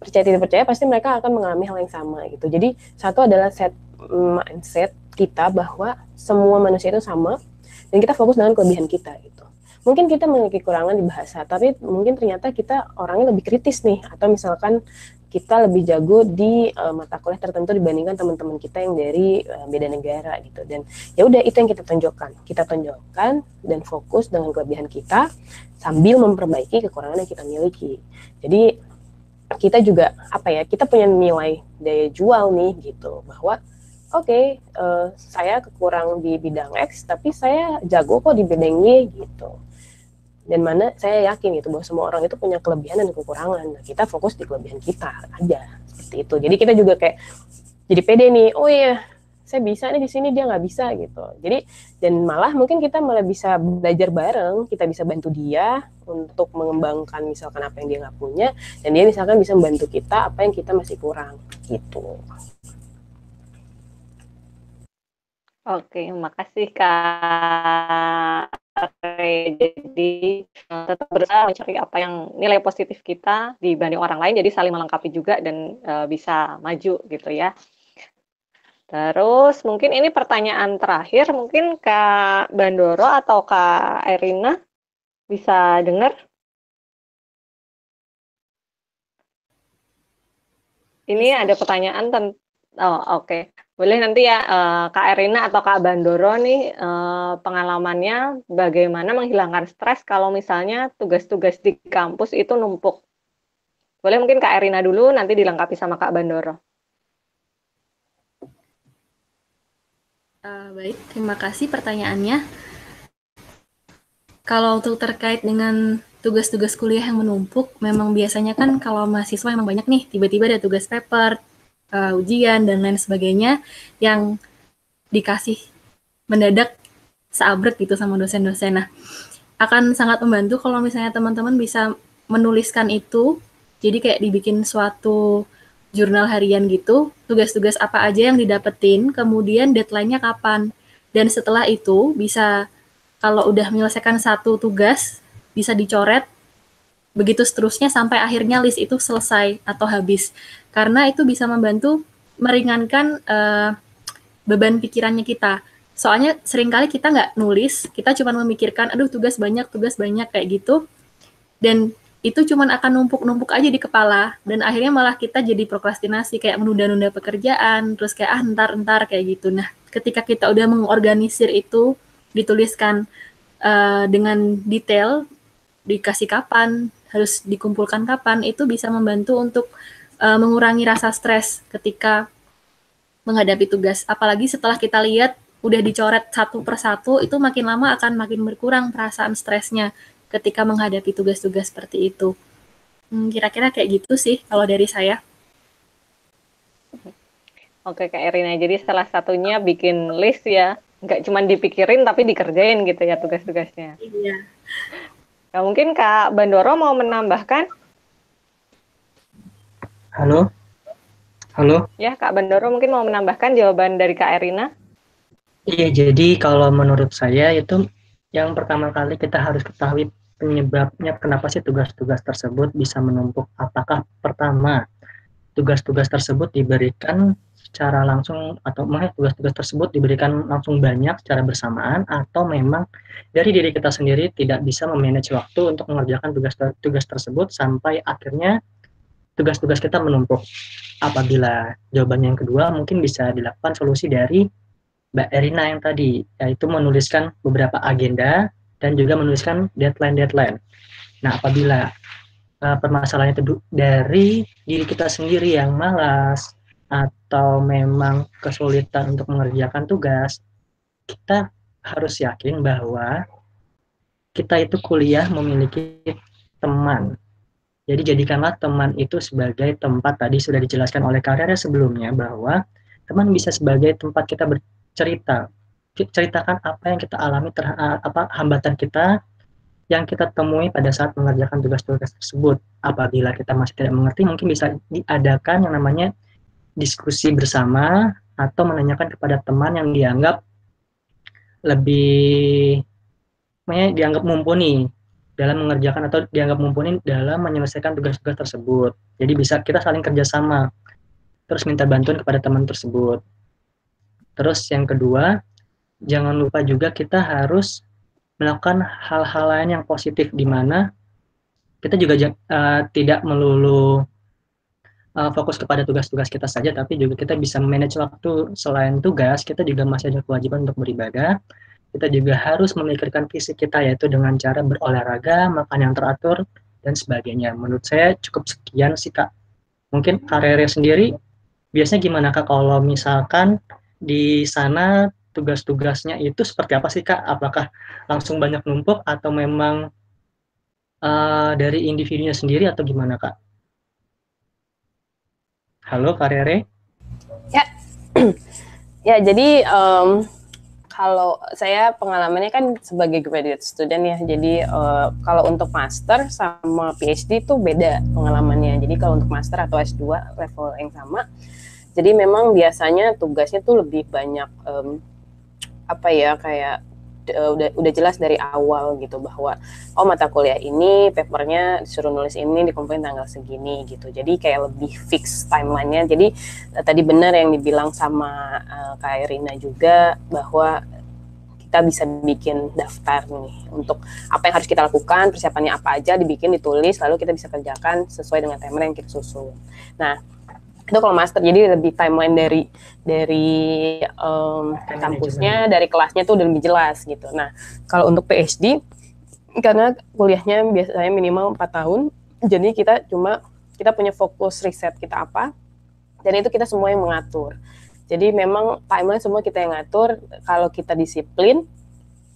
percaya tidak percaya pasti mereka akan mengalami hal yang sama gitu. Jadi satu adalah mindset kita bahwa semua manusia itu sama dan kita fokus dengan kelebihan kita gitu. Mungkin kita memiliki kekurangan di bahasa, tapi mungkin ternyata kita orangnya lebih kritis nih, atau misalkan kita lebih jago di mata kuliah tertentu dibandingkan teman-teman kita yang dari beda negara gitu. Dan ya udah itu yang kita tonjolkan dan fokus dengan kelebihan kita sambil memperbaiki kekurangan yang kita miliki. Jadi kita juga kita punya nilai daya jual nih gitu, bahwa oke, saya kekurang di bidang X tapi saya jago kok di bidang Y gitu. Dan mana saya yakin gitu bahwa semua orang itu punya kelebihan dan kekurangan. Nah, kita fokus di kelebihan kita aja seperti itu. Jadi kita juga kayak jadi pede nih. Oh iya, saya bisa nih di sini, dia nggak bisa gitu. Jadi dan malah mungkin kita malah bisa belajar bareng. Kita bisa bantu dia untuk mengembangkan misalkan apa yang dia nggak punya, dan dia misalkan bisa membantu kita apa yang kita masih kurang gitu. Oke, makasih Kak. Jadi tetap berusaha mencari apa yang nilai positif kita dibanding orang lain, jadi saling melengkapi juga dan bisa maju gitu ya. Terus mungkin ini pertanyaan terakhir, mungkin Kak Bandoro atau Kak Erina bisa dengar? Ini ada pertanyaan tentang, oke. Boleh nanti ya Kak Erina atau Kak Bandoro nih pengalamannya bagaimana menghilangkan stres kalau misalnya tugas-tugas di kampus itu numpuk. Boleh mungkin Kak Erina dulu, nanti dilengkapi sama Kak Bandoro. Baik, terima kasih pertanyaannya. Kalau untuk terkait dengan tugas-tugas kuliah yang menumpuk, memang biasanya kan kalau mahasiswa memang banyak nih, tiba-tiba ada tugas paper, ujian dan lain sebagainya yang dikasih mendadak seabrek gitu sama dosen-dosen. Nah, akan sangat membantu kalau misalnya teman-teman bisa menuliskan itu, jadi kayak dibikin suatu jurnal harian gitu, tugas-tugas apa aja yang didapetin, kemudian deadline-nya kapan, dan setelah itu bisa kalau udah menyelesaikan satu tugas bisa dicoret, begitu seterusnya sampai akhirnya list itu selesai atau habis. Karena itu bisa membantu meringankan beban pikirannya kita. Soalnya seringkali kita nggak nulis, kita cuma memikirkan, aduh tugas banyak kayak gitu. Dan itu cuma akan numpuk-numpuk aja di kepala. Dan akhirnya malah kita jadi prokrastinasi, kayak menunda-nunda pekerjaan, terus kayak ntar kayak gitu. Nah, ketika kita udah mengorganisir itu, dituliskan dengan detail, dikasih kapan, harus dikumpulkan kapan, itu bisa membantu untuk mengurangi rasa stres ketika menghadapi tugas. Apalagi setelah kita lihat udah dicoret satu persatu, itu makin lama akan makin berkurang perasaan stresnya ketika menghadapi tugas-tugas seperti itu. Kira-kira kayak gitu sih kalau dari saya. Oke Kak Erina, jadi salah satunya bikin list ya, nggak cuma dipikirin tapi dikerjain gitu ya tugas-tugasnya. Iya. Nah, mungkin Kak Bandoro mau menambahkan? Halo? Ya, Kak Bandoro mungkin mau menambahkan jawaban dari Kak Erina? Iya, jadi kalau menurut saya itu yang pertama kali kita harus ketahui penyebabnya kenapa sih tugas-tugas tersebut bisa menumpuk. Apakah pertama, tugas-tugas tersebut diberikan secara langsung atau tugas-tugas tersebut diberikan langsung banyak secara bersamaan, atau memang dari diri kita sendiri tidak bisa memanage waktu untuk mengerjakan tugas tersebut sampai akhirnya tugas-tugas kita menumpuk. Apabila jawabannya yang kedua, mungkin bisa dilakukan solusi dari Mbak Erina yang tadi, yaitu menuliskan beberapa agenda dan juga menuliskan deadline. Nah, apabila permasalahannya itu dari diri kita sendiri yang malas, atau memang kesulitan untuk mengerjakan tugas, kita harus yakin bahwa kita itu kuliah memiliki teman. Jadi jadikanlah teman itu sebagai tempat, tadi sudah dijelaskan oleh Karya sebelumnya, bahwa teman bisa sebagai tempat kita bercerita. Ceritakan apa yang kita alami, hambatan kita yang kita temui pada saat mengerjakan tugas-tugas tersebut. Apabila kita masih tidak mengerti, mungkin bisa diadakan yang namanya diskusi bersama atau menanyakan kepada teman yang dianggap lebih dianggap mumpuni dalam mengerjakan atau dianggap mumpuni dalam menyelesaikan tugas-tugas tersebut. Jadi bisa kita saling kerjasama, terus minta bantuan kepada teman tersebut. Terus yang kedua, jangan lupa juga kita harus melakukan hal-hal lain yang positif, di mana kita juga tidak melulu fokus kepada tugas-tugas kita saja, tapi juga kita bisa manage waktu. Selain tugas, kita juga masih ada kewajiban untuk beribadah. Kita juga harus memikirkan fisik kita, yaitu dengan cara berolahraga, makan yang teratur, dan sebagainya. Menurut saya cukup sekian sih, Kak. Mungkin Kak Rere sendiri, biasanya gimana, Kak, kalau misalkan di sana tugas-tugasnya itu seperti apa sih, Kak? Apakah langsung banyak numpuk atau memang dari individunya sendiri atau gimana, Kak? Halo, Kak Rere? Ya, ya jadi kalau saya pengalamannya kan sebagai graduate student ya, jadi kalau untuk master sama PhD itu beda pengalamannya. Jadi kalau untuk master atau S2 level yang sama, jadi memang biasanya tugasnya tuh lebih banyak kayak udah jelas dari awal gitu, bahwa mata kuliah ini papernya disuruh nulis ini, dikumpulin tanggal segini gitu. Jadi kayak lebih fix timelinenya. Jadi tadi benar yang dibilang sama Kak Irina juga, bahwa kita bisa bikin daftar nih untuk apa yang harus kita lakukan, persiapannya apa aja, dibikin, ditulis, lalu kita bisa kerjakan sesuai dengan timeline yang kita susun. Nah, itu kalau master, jadi lebih timeline dari kampusnya, dari kelasnya tuh udah lebih jelas gitu. Nah, kalau untuk PhD, karena kuliahnya biasanya minimal 4 tahun, jadi kita punya fokus riset kita apa, dan itu kita semua yang mengatur. Jadi memang timeline semua kita yang ngatur. Kalau kita disiplin,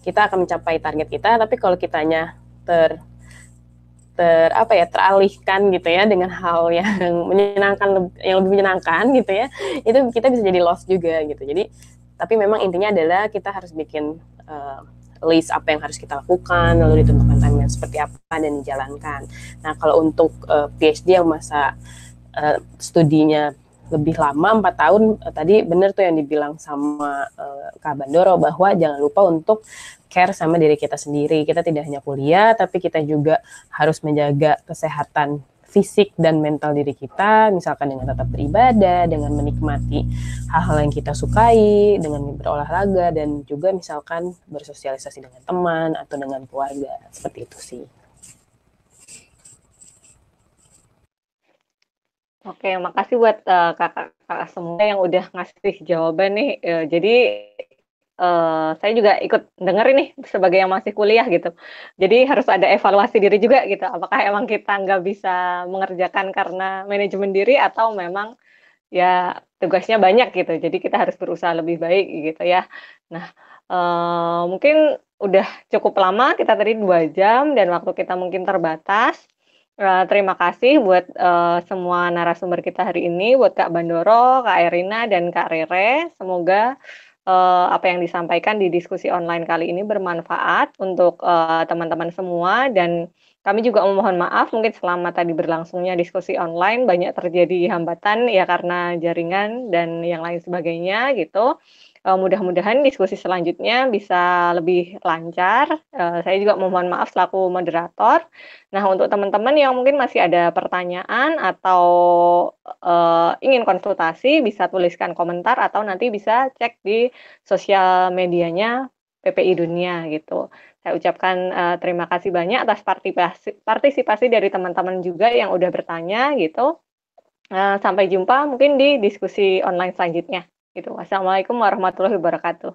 kita akan mencapai target kita. Tapi kalau kitanya teralihkan gitu ya dengan hal yang menyenangkan, yang lebih menyenangkan gitu ya, itu kita bisa jadi lost juga gitu. Jadi tapi memang intinya adalah kita harus bikin list apa yang harus kita lakukan, lalu ditentukan timeline seperti apa dan dijalankan. Nah, kalau untuk PhD yang masa studinya lebih lama, 4 tahun, tadi benar tuh yang dibilang sama Kak Bandoro, bahwa jangan lupa untuk care sama diri kita sendiri. Kita tidak hanya kuliah, tapi kita juga harus menjaga kesehatan fisik dan mental diri kita, misalkan dengan tetap beribadah, dengan menikmati hal-hal yang kita sukai, dengan berolahraga, dan juga misalkan bersosialisasi dengan teman atau dengan keluarga. Seperti itu sih. Oke, makasih buat kakak-kakak semua yang udah ngasih jawaban nih. Jadi saya juga ikut dengerin nih sebagai yang masih kuliah gitu. Jadi harus ada evaluasi diri juga gitu. Apakah emang kita nggak bisa mengerjakan karena manajemen diri, atau memang ya tugasnya banyak gitu. Jadi kita harus berusaha lebih baik gitu ya. Nah, mungkin udah cukup lama, kita tadi 2 jam dan waktu kita mungkin terbatas. Terima kasih buat semua narasumber kita hari ini, buat Kak Bandoro, Kak Irina, dan Kak Rere. Semoga apa yang disampaikan di diskusi online kali ini bermanfaat untuk teman-teman semua, dan kami juga memohon maaf mungkin selama tadi berlangsungnya diskusi online banyak terjadi hambatan ya karena jaringan dan yang lain sebagainya gitu. Mudah-mudahan diskusi selanjutnya bisa lebih lancar. Saya juga memohon maaf selaku moderator. Nah, untuk teman-teman yang mungkin masih ada pertanyaan atau ingin konsultasi, bisa tuliskan komentar atau nanti bisa cek di sosial medianya PPI Dunia gitu. Saya ucapkan terima kasih banyak atas partisipasi dari teman-teman juga yang udah bertanya gitu. Sampai jumpa mungkin di diskusi online selanjutnya. Gitu. Wassalamualaikum warahmatullahi wabarakatuh.